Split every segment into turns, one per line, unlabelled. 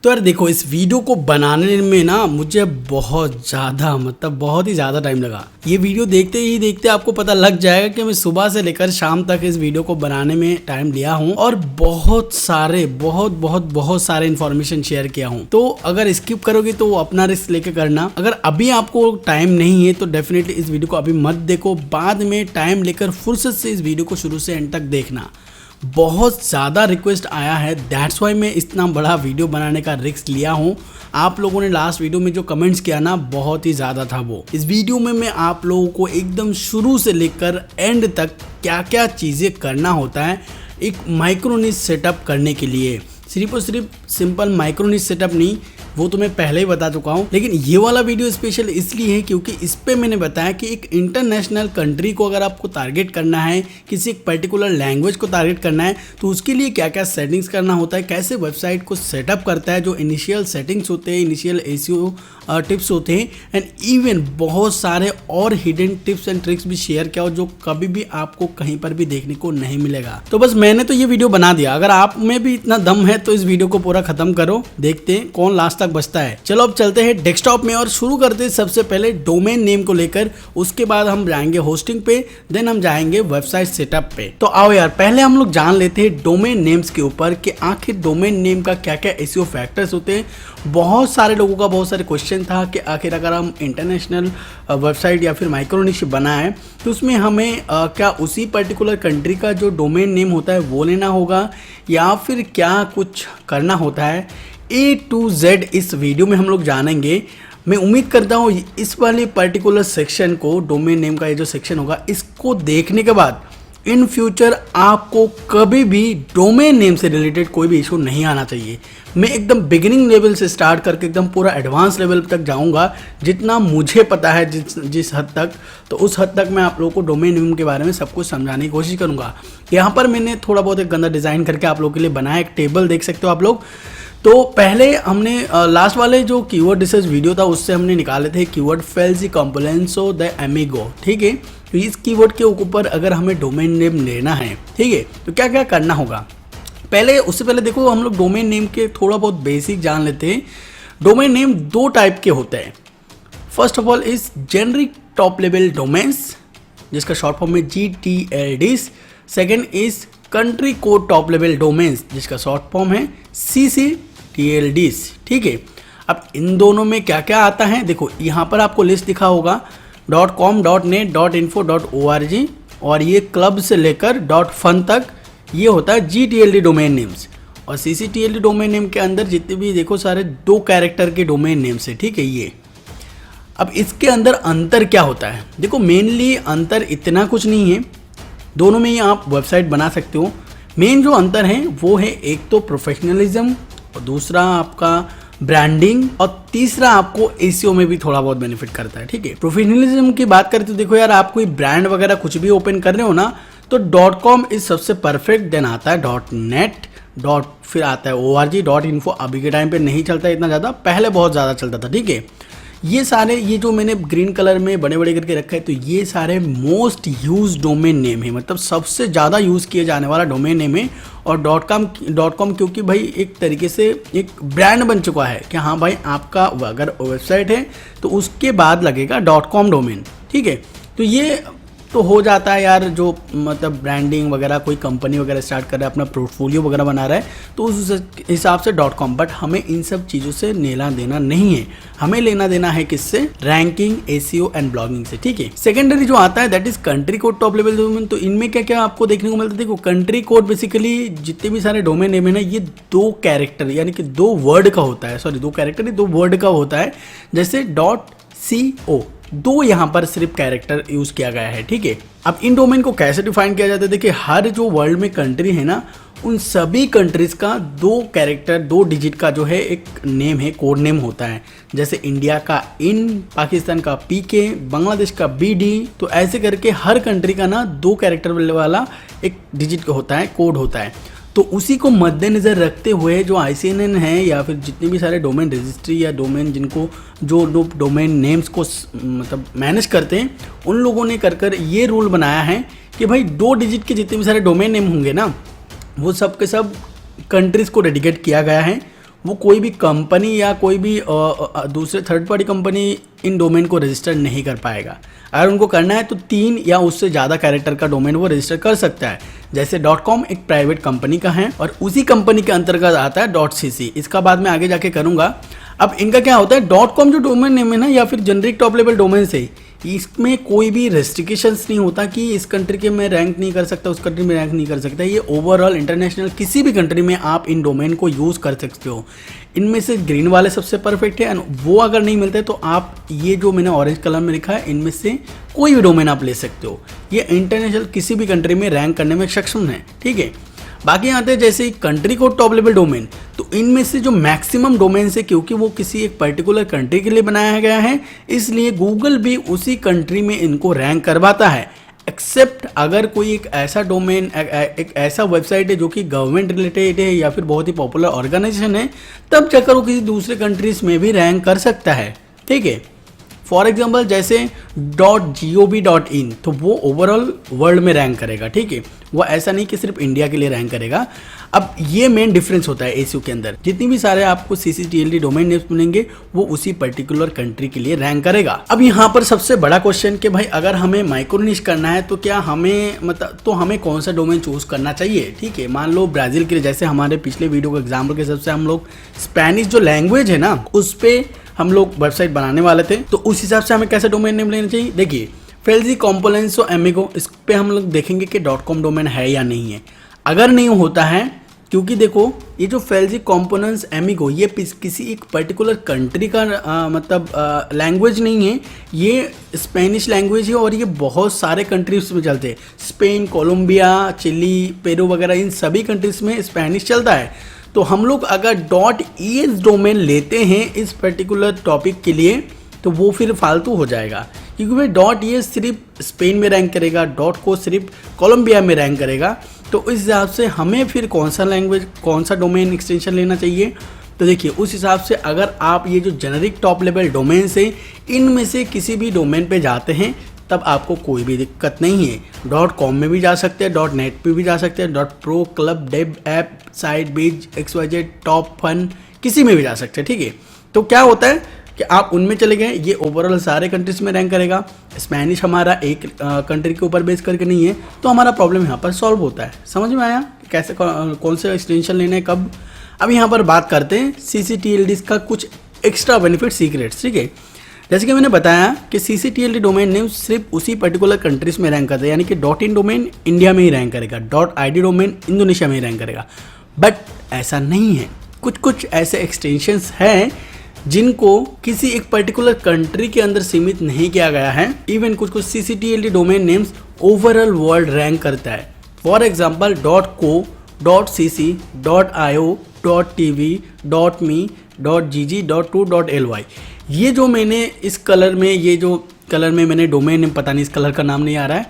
तो यार देखो, इस वीडियो को बनाने में ना मुझे बहुत ही ज़्यादा टाइम लगा। ये वीडियो देखते ही देखते आपको पता लग जाएगा कि मैं सुबह से लेकर शाम तक इस वीडियो को बनाने में टाइम लिया हूँ और बहुत सारे इन्फॉर्मेशन शेयर किया हूँ। तो अगर स्किप करोगे तो अपना रिस्क लेके करना। अगर अभी आपको टाइम नहीं है तो डेफिनेटली इस वीडियो को अभी मत देखो, बाद में टाइम लेकर फुर्सत से इस वीडियो को शुरू से एंड तक देखना। बहुत ज़्यादा रिक्वेस्ट आया है, दैट्स वाई मैं इतना बड़ा वीडियो बनाने का रिस्क लिया हूँ। आप लोगों ने लास्ट वीडियो में जो कमेंट्स किया ना, बहुत ही ज़्यादा था वो। इस वीडियो में मैं आप लोगों को एकदम शुरू से लेकर एंड तक क्या क्या चीज़ें करना होता है एक माइक्रोनिच सेटअप करने के लिए। सिर्फ और सिर्फ सिंपल माइक्रोनिच सेटअप नहीं, वो तो मैं पहले ही बता चुका हूँ, लेकिन ये वाला वीडियो स्पेशल इसलिए है क्योंकि इस पे मैंने बताया कि एक इंटरनेशनल कंट्री को अगर आपको टारगेट करना है, किसी एक पर्टिकुलर लैंग्वेज को टारगेट करना है, तो उसके लिए क्या क्या सेटिंग्स करना होता है, कैसे वेबसाइट को सेटअप करता है, जो इनिशियल सेटिंग्स होते हैं, इनिशियल एसईओ टिप्स होते हैं, एंड इवन बहुत सारे और हिडन टिप्स एंड ट्रिक्स भी शेयर किया हो जो कभी भी आपको कहीं पर भी देखने को नहीं मिलेगा। तो बस मैंने तो ये वीडियो बना दिया, अगर आप में भी इतना दम है तो इस वीडियो को पूरा खत्म करो, देखते हैं कौन लास्ट तक बचता है। चलो अब चलते हैं डेस्कटॉप में और शुरू करते हैं सबसे पहले डोमेन नेम को लेकर। उसके बाद हम जाएंगे होस्टिंग पे, देन हम जाएंगे वेबसाइट सेटअप पे। तो आओ यार, पहले हम लोग जान लेते हैं डोमेन नेम्स के ऊपर कि आखिर डोमेन नेम का क्या क्या एसईओ फैक्टर्स होते हैं। बहुत सारे लोगों का बहुत सारे क्वेश्चन था कि आखिर अगर हम इंटरनेशनल वेबसाइट या फिर माइक्रोनिश बनाए तो उसमें हमें क्या उसी पर्टिकुलर कंट्री का जो डोमेन नेम होता है वो लेना होगा या फिर क्या कुछ करना होता है। A to Z इस वीडियो में हम लोग जानेंगे। मैं उम्मीद करता हूँ इस वाले पर्टिकुलर सेक्शन को, डोमेन नेम का ये जो सेक्शन होगा, इसको देखने के बाद इन फ्यूचर आपको कभी भी डोमेन नेम से रिलेटेड कोई भी इशू नहीं आना चाहिए। मैं एकदम बिगिनिंग लेवल से स्टार्ट करके एकदम पूरा एडवांस लेवल तक जाऊंगा, जितना मुझे पता है जिस हद तक, तो उस हद तक मैं आप लोगों को डोमेन नेम के बारे में सब कुछ समझाने की कोशिश करूंगा। यहाँ पर मैंने थोड़ा बहुत एक गंदा डिज़ाइन करके आप लोगों के लिए बनाया, एक टेबल देख सकते हो आप लोग। तो पहले हमने लास्ट वाले जो कीवर्ड रिसर्च वीडियो था उससे हमने निकाले थे कीवर्ड फेल्सी कंपोनेंट्सो द एमिगो, ठीक है। तो इस कीवर्ड के ऊपर अगर हमें डोमेन नेम लेना है, ठीक है, तो क्या क्या करना होगा। उससे पहले देखो, हम लोग डोमेन नेम के थोड़ा बहुत बेसिक जान लेते हैं। डोमेन नेम दो टाइप के होते हैं। First of all is generic top level domains, जिसका शॉर्ट फॉर्म में GTLDs। Second is country code top level domains, जिसका शॉर्ट फॉर्म है CCTLDs, ठीक है। अब इन दोनों में क्या क्या आता है, देखो यहाँ पर आपको लिस्ट दिखा होगा .com, .net, .info, .org, और ये क्लब से लेकर .fun तक ये होता है GTLD डोमेन नेम्स। और CCTLD डोमेन नेम के अंदर जितने भी देखो सारे 2 कैरेक्टर के डोमेन नेम्स है, ठीक है ये। अब इसके अंदर अंतर क्या होता है, देखो मेनली अंतर इतना कुछ नहीं है, दोनों में ही आप वेबसाइट बना सकते हो। मेन जो अंतर है वो है एक तो प्रोफेशनलिज्म, और दूसरा आपका ब्रांडिंग, और तीसरा आपको एसईओ में भी थोड़ा बहुत बेनिफिट करता है, ठीक है। प्रोफेशनलिज्म की बात करें तो देखो यार, आप कोई ब्रांड वगैरह कुछ भी ओपन कर रहे हो ना, तो .com इज सबसे परफेक्ट, देन आता है .net, फिर आता है .org, .info अभी के टाइम पे नहीं चलता इतना ज़्यादा, पहले बहुत ज़्यादा चलता था, ठीक है। ये सारे, ये जो मैंने ग्रीन कलर में बड़े बड़े करके रखा है, तो ये सारे मोस्ट यूज डोमेन नेम है, मतलब सबसे ज़्यादा यूज़ किए जाने वाला डोमेन नेम है। और .com क्योंकि भाई एक तरीके से एक ब्रांड बन चुका है कि हाँ भाई आपका अगर वेबसाइट है तो उसके बाद लगेगा .com डोमेन, ठीक है। तो ये तो हो जाता है यार, जो मतलब ब्रांडिंग वगैरह कोई कंपनी वगैरह स्टार्ट कर रहा है, अपना पोर्टफोलियो वगैरह बना रहा है, तो उस हिसाब से .com। बट हमें इन सब चीज़ों से लेना देना नहीं है, हमें लेना देना है किससे, रैंकिंग, एसईओ एंड ब्लॉगिंग से, ठीक है। सेकेंडरी जो आता है that is country code top level domain. तो इनमें क्या क्या आपको देखने को मिलता है, देखो कंट्री कोड बेसिकली जितने भी सारे डोमेन नेम है ना, ये 2 कैरेक्टर यानी कि 2 वर्ड का होता है, सॉरी 2 कैरेक्टर 2 वर्ड का होता है, जैसे .co, 2 यहाँ पर सिर्फ कैरेक्टर यूज किया गया है, ठीक है। अब इन डोमेन को कैसे डिफाइन किया जाता है, देखिए हर जो वर्ल्ड में कंट्री है ना, उन सभी कंट्रीज का 2 कैरेक्टर 2 डिजिट का जो है एक नेम है, कोड नेम होता है। जैसे इंडिया का IN, पाकिस्तान का PK, बांग्लादेश का BD, तो ऐसे करके हर कंट्री का ना 2 कैरेक्टर वाला एक डिजिट होता है, कोड होता है। तो उसी को मद्देनज़र रखते हुए जो ICNN है या फिर जितने भी सारे डोमेन रजिस्ट्री या डोमेन जिनको जो डोमेन नेम्स को मतलब मैनेज करते हैं, उन लोगों ने कर ये रूल बनाया है कि भाई 2 डिजिट के जितने भी सारे डोमेन नेम होंगे ना, वो सब के सब कंट्रीज़ को डेडिकेट किया गया है। वो कोई भी कंपनी या कोई भी दूसरे थर्ड पार्टी कंपनी इन डोमेन को रजिस्टर नहीं कर पाएगा। अगर उनको करना है तो 3 या उससे ज़्यादा कैरेक्टर का डोमेन वो रजिस्टर कर सकता है। जैसे .com एक प्राइवेट कंपनी का है और उसी कंपनी के अंतर्गत आता है .cc, इसका बाद में आगे जाके करूँगा। अब इनका क्या होता है, .com जो डोमेन नेम है ना या फिर जेनरिक टॉप लेवल डोमेन से, इसमें कोई भी रेस्ट्रिक्शंस नहीं होता कि इस कंट्री के में रैंक नहीं कर सकता, उस कंट्री में रैंक नहीं कर सकता। ये ओवरऑल इंटरनेशनल किसी भी कंट्री में आप इन डोमेन को यूज़ कर सकते हो। इनमें से ग्रीन वाले सबसे परफेक्ट है, वो अगर नहीं मिलते तो आप ये जो मैंने ऑरेंज कलर में लिखा है इनमें से कोई भी डोमेन आप ले सकते हो। ये इंटरनेशनल किसी भी कंट्री में रैंक करने में सक्षम है, ठीक है। बाकी आते हैं जैसे country code top level domain, तो इनमें से जो मैक्सिमम डोमेन है, क्योंकि वो किसी एक पर्टिकुलर कंट्री के लिए बनाया गया है, इसलिए गूगल भी उसी कंट्री में इनको रैंक करवाता है। एक्सेप्ट अगर कोई एक ऐसा डोमेन, एक ऐसा वेबसाइट है जो कि गवर्नमेंट रिलेटेड है या फिर बहुत ही पॉपुलर ऑर्गेनाइजेशन है, तब जाकर वो किसी दूसरे कंट्रीज में भी रैंक कर सकता है, ठीक है। फॉर एग्जाम्पल जैसे .gov.in, तो वो ओवरऑल वर्ल्ड में रैंक करेगा, ठीक है। वो ऐसा नहीं कि सिर्फ इंडिया के लिए रैंक करेगा। अब ये मेन डिफरेंस होता है एसईओ के अंदर। जितनी भी सारे आपको CCTLD डोमेन नेम्स मिलेंगे वो उसी पर्टिकुलर कंट्री के लिए रैंक करेगा। अब यहाँ पर सबसे बड़ा क्वेश्चन कि भाई अगर हमें माइक्रो निश करना है तो क्या हमें हमें कौन सा डोमेन चूज करना चाहिए, ठीक है। मान लो ब्राज़ील के लिए, जैसे हमारे पिछले वीडियो के एग्जाम्पल के हिसाब से हम लोग स्पेनिश जो लैंग्वेज है ना उस पर हम लोग वेबसाइट बनाने वाले थे, तो उस हिसाब से हमें कैसा डोमेन नेम लेना चाहिए। देखिए फेल्जी कॉम्पोनेंट्स और एमिगो, इस पे हम लोग देखेंगे कि .com डोमेन है या नहीं है। अगर नहीं होता है, क्योंकि देखो ये जो फेल्जी कॉम्पोनेंट्स एमिगो ये किसी एक पर्टिकुलर कंट्री का लैंग्वेज नहीं है, ये स्पेनिश लैंग्वेज है और ये बहुत सारे कंट्रीज में चलते हैं। स्पेन, कोलंबिया, चिली, पेरू वगैरह इन सभी कंट्रीज में स्पेनिश चलता है। तो हम लोग अगर .es डोमेन लेते हैं इस पर्टिकुलर टॉपिक के लिए तो वो फिर फालतू हो जाएगा, क्योंकि भाई .es सिर्फ स्पेन में रैंक करेगा, .co सिर्फ कोलंबिया में रैंक करेगा। तो इस हिसाब से हमें फिर कौन सा डोमेन एक्सटेंशन लेना चाहिए। तो देखिए उस हिसाब से अगर आप ये जो जेनरिक टॉप लेवल डोमेन है इनमें से किसी भी डोमेन पे जाते हैं तब आपको कोई भी दिक्कत नहीं है। .com में भी जा सकते हैं, .net पे भी जा सकते हैं, .pro, club, dev, app, site, biz, XYZ, top, fun, किसी में भी जा सकते हैं, ठीक है। तो क्या होता है कि आप उनमें चले गए, ये ओवरऑल सारे कंट्रीज में रैंक करेगा। स्पेनिश हमारा एक कंट्री के ऊपर बेस करके नहीं है, तो हमारा प्रॉब्लम यहाँ पर सॉल्व होता है। समझ में आया कैसे कौन से एक्सटेंशन लेने हैं कब। अब यहाँ पर बात करते हैं CCTLD का कुछ एक्स्ट्रा बेनिफिट सीक्रेट्स, ठीक है। जैसे कि मैंने बताया कि CCTLD डोमेन नेम सिर्फ उसी पर्टिकुलर कंट्रीज में रैंक करता है, यानी कि .in डोमेन इंडिया में ही रैंक करेगा, .id डोमेन इंडोनेशिया में ही रैंक करेगा। बट ऐसा नहीं है, कुछ ऐसे एक्सटेंशंस हैं जिनको किसी एक पर्टिकुलर कंट्री के अंदर सीमित नहीं किया गया है। इवन कुछ CCTLD domain names overall world rank करता है। For example .co, .cc, .io, .tv, .me, .gg, .to, .ly, ये जो मैंने इस कलर में मैंने डोमेन नेम, पता नहीं इस कलर का नाम नहीं आ रहा है,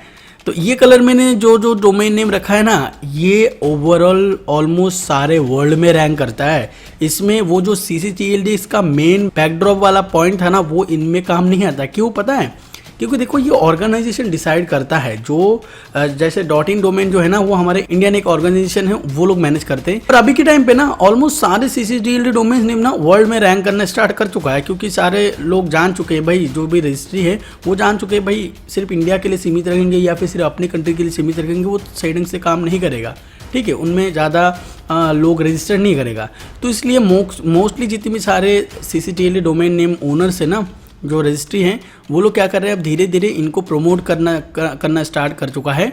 तो ये कलर मैंने जो डोमेन नेम रखा है ना, ये ओवरऑल ऑलमोस्ट सारे वर्ल्ड में रैंक करता है। इसमें वो जो CCTLD इसका मेन बैकड्रॉप वाला पॉइंट था ना, वो इनमें काम नहीं आता। क्यों पता है? क्योंकि देखो ये ऑर्गेनाइजेशन डिसाइड करता है। जो जैसे .in डोमेन जो है ना, वो हमारे इंडियन एक ऑर्गेनाइजेशन है, वो लोग मैनेज करते हैं। और अभी के टाइम पे ना ऑलमोस्ट सारे CCTLD डोमेन नेम ना वर्ल्ड में रैंक करना स्टार्ट कर चुका है, क्योंकि सारे लोग जान चुके हैं भाई, जो भी रजिस्ट्री है वो जान चुके हैं भाई सिर्फ इंडिया के लिए सीमित रखेंगे या फिर सिर्फ अपनी कंट्री के लिए सीमित रखेंगे, वो सही ढंग से काम नहीं करेगा, ठीक है। उनमें ज़्यादा लोग रजिस्टर नहीं करेगा। तो इसलिए मोस्टली जितने भी सारे CCTLD डोमेन नेम ओनर्स है ना, जो रजिस्ट्री हैं, वो लोग क्या कर रहे हैं, अब धीरे धीरे इनको प्रमोट करना स्टार्ट कर चुका है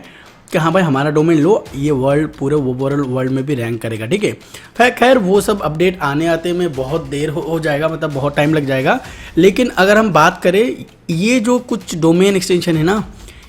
कि हाँ भाई हमारा डोमेन लो, ये पूरे ओवरऑल वर्ल्ड में भी रैंक करेगा, ठीक है। खैर वो सब अपडेट आते में बहुत देर हो जाएगा, मतलब बहुत टाइम लग जाएगा। लेकिन अगर हम बात करें, ये जो कुछ डोमेन एक्सटेंशन है ना,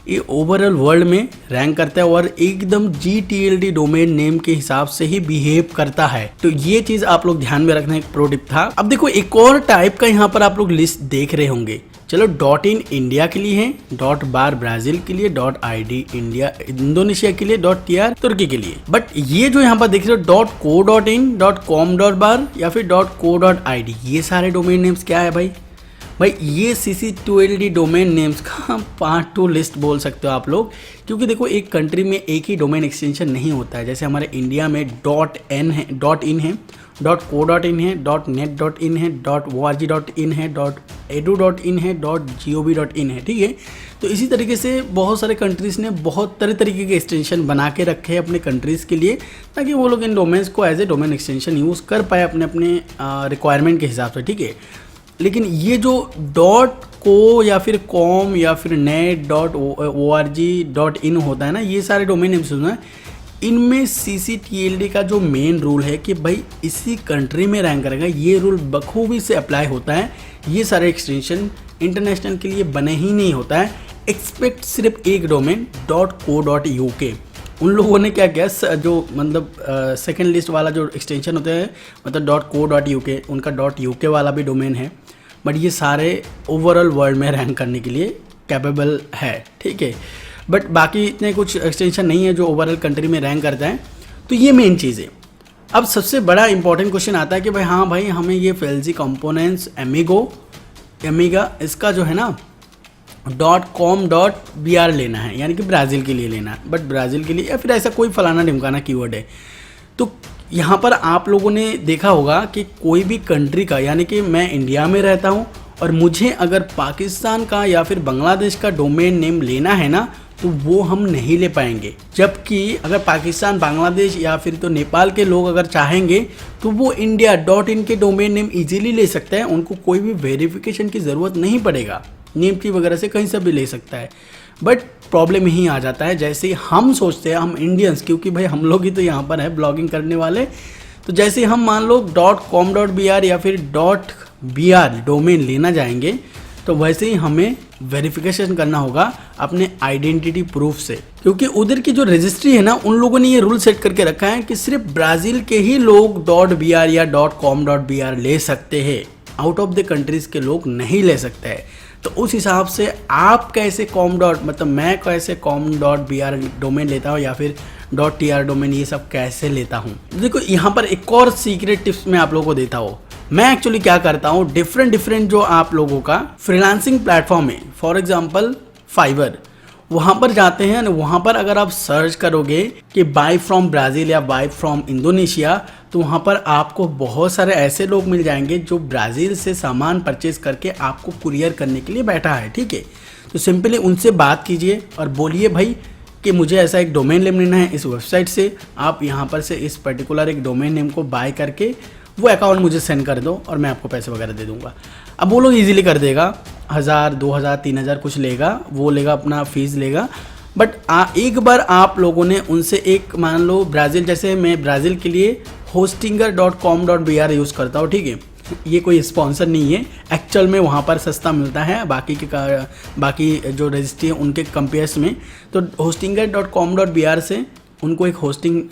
ये ओवरऑल वर्ल्ड में रैंक करता है और एकदम GTLD डोमेन नेम के हिसाब से ही बिहेव करता है। तो ये चीज आप लोग ध्यान में रखना, एक प्रो टिप था। अब देखो एक और टाइप का यहाँ पर आप लोग लिस्ट देख रहे होंगे। चलो .in इंडिया के लिए है, .bar ब्राजील के लिए, .id इंडिया इंडोनेशिया के लिए, .tr तुर्की के लिए। बट ये जो यहाँ पर देख रहे हो .co.in, .com.bar या फिर .co.id, ये सारे डोमेन नेम्स क्या है भाई? ये CCTLD डोमेन नेम्स का पार्ट 2 लिस्ट बोल सकते हो आप लोग, क्योंकि देखो एक कंट्री में एक ही डोमेन एक्सटेंशन नहीं होता है। जैसे हमारे इंडिया में .in है, .co.in है, .net.in है, .org.in है, .edu.in है, .gov.in है, ठीक है। तो इसी तरीके से बहुत सारे कंट्रीज़ ने बहुत तरह तरीके के एक्सटेंशन बना के रखे हैं अपने कंट्रीज़ के लिए, ताकि वो लोग इन डोमेन्स को as a domain extension use कर पाए अपने अपने रिक्वायरमेंट के हिसाब से, ठीक है। लेकिन ये जो .co या फिर .com या फिर net .org.in होता है ना, ये सारे डोमेन नेम्स हैं, इनमें CCTLD का जो मेन रूल है कि भाई इसी कंट्री में रैंक करेगा, ये रूल बखूबी से अप्लाई होता है। ये सारे एक्सटेंशन इंटरनेशनल के लिए बने ही नहीं होता है, एक्सपेक्ट सिर्फ एक डोमेन .co.uk। उन लोगों ने क्या किया, जो मतलब सेकेंड लिस्ट वाला जो एक्सटेंशन होते हैं, मतलब .co.uk, उनका .uk वाला भी डोमेन है, बट ये सारे ओवरऑल वर्ल्ड में रैंक करने के लिए कैपेबल है, ठीक है। बट बाकी इतने कुछ एक्सटेंशन नहीं है जो ओवरऑल कंट्री में रैंक करता है। तो ये मेन चीज़ है। अब सबसे बड़ा इंपॉर्टेंट क्वेश्चन आता है कि भाई हाँ भाई, हमें ये FLG कंपोनेंट्स एमिगा इसका जो है ना .com.br लेना है, यानी कि ब्राज़ील के लिए लेना है, बट ब्राज़ील के लिए या फिर ऐसा कोई फलाना ढिमकाना कीवर्ड है। तो यहाँ पर आप लोगों ने देखा होगा कि कोई भी कंट्री का, यानी कि मैं इंडिया में रहता हूँ और मुझे अगर पाकिस्तान का या फिर बांग्लादेश का डोमेन नेम लेना है ना, तो वो हम नहीं ले पाएंगे। जबकि अगर पाकिस्तान, बांग्लादेश या फिर तो नेपाल के लोग अगर चाहेंगे तो वो इंडिया .in के डोमेन नेम इजीली ले सकते हैं, उनको कोई भी वेरिफिकेशन की ज़रूरत नहीं पड़ेगा, नेम की वगैरह से कहीं से भी ले सकता है। बट प्रॉब्लम यही आ जाता है, जैसे हम सोचते हैं, हम इंडियंस, क्योंकि भाई हम लोग ही तो यहाँ पर है ब्लॉगिंग करने वाले, तो जैसे हम मान लो .com.br या फिर .br डोमेन लेना जाएंगे, तो वैसे ही हमें वेरिफिकेशन करना होगा अपने आइडेंटिटी प्रूफ से, क्योंकि उधर की जो रजिस्ट्री है ना, उन लोगों ने ये रूल सेट करके रखा है कि सिर्फ ब्राज़ील के ही लोग .br या .com.br ले सकते हैं, आउट ऑफ द कंट्रीज़ के लोग नहीं ले सकते हैं। तो उस हिसाब से आप कैसे मतलब मैं कैसे .com.br डोमेन लेता हूँ या फिर .tr डोमेन, ये सब कैसे लेता हूँ। देखो यहाँ पर एक और सीक्रेट टिप्स मैं आप लोगों को देता हूँ। मैं एक्चुअली क्या करता हूँ, डिफरेंट जो आप लोगों का फ्रीलांसिंग प्लेटफॉर्म है, फॉर एग्जांपल फाइवर, वहाँ पर जाते हैं ना, वहाँ पर अगर आप सर्च करोगे कि बाय फ्रॉम ब्राज़ील या बाय फ्रॉम इंडोनेशिया, तो वहाँ पर आपको बहुत सारे ऐसे लोग मिल जाएंगे जो ब्राज़ील से सामान परचेज करके आपको कुरियर करने के लिए बैठा है, ठीक है। तो सिंपली उनसे बात कीजिए और बोलिए भाई कि मुझे ऐसा एक डोमेन नेम लेना है इस वेबसाइट से, आप यहाँ पर से इस पर्टिकुलर एक डोमेन नेम को बाय करके वो अकाउंट मुझे सेंड कर दो और मैं आपको पैसे वगैरह दे दूंगा। अब वो लोग इजीली कर देगा, 1000, 2000, 3000 कुछ लेगा, वो लेगा अपना फीस लेगा। बट एक बार आप लोगों ने उनसे एक, मान लो ब्राज़ील, जैसे मैं ब्राज़ील के लिए hostinger.com.br यूज़ करता हूँ, ठीक है, ये कोई स्पॉन्सर नहीं है, एक्चुअल में वहाँ पर सस्ता मिलता है बाकी जो रजिस्ट्री है उनके कंपेयर्स में। तो hostinger.com.br से उनको एक होस्टिंग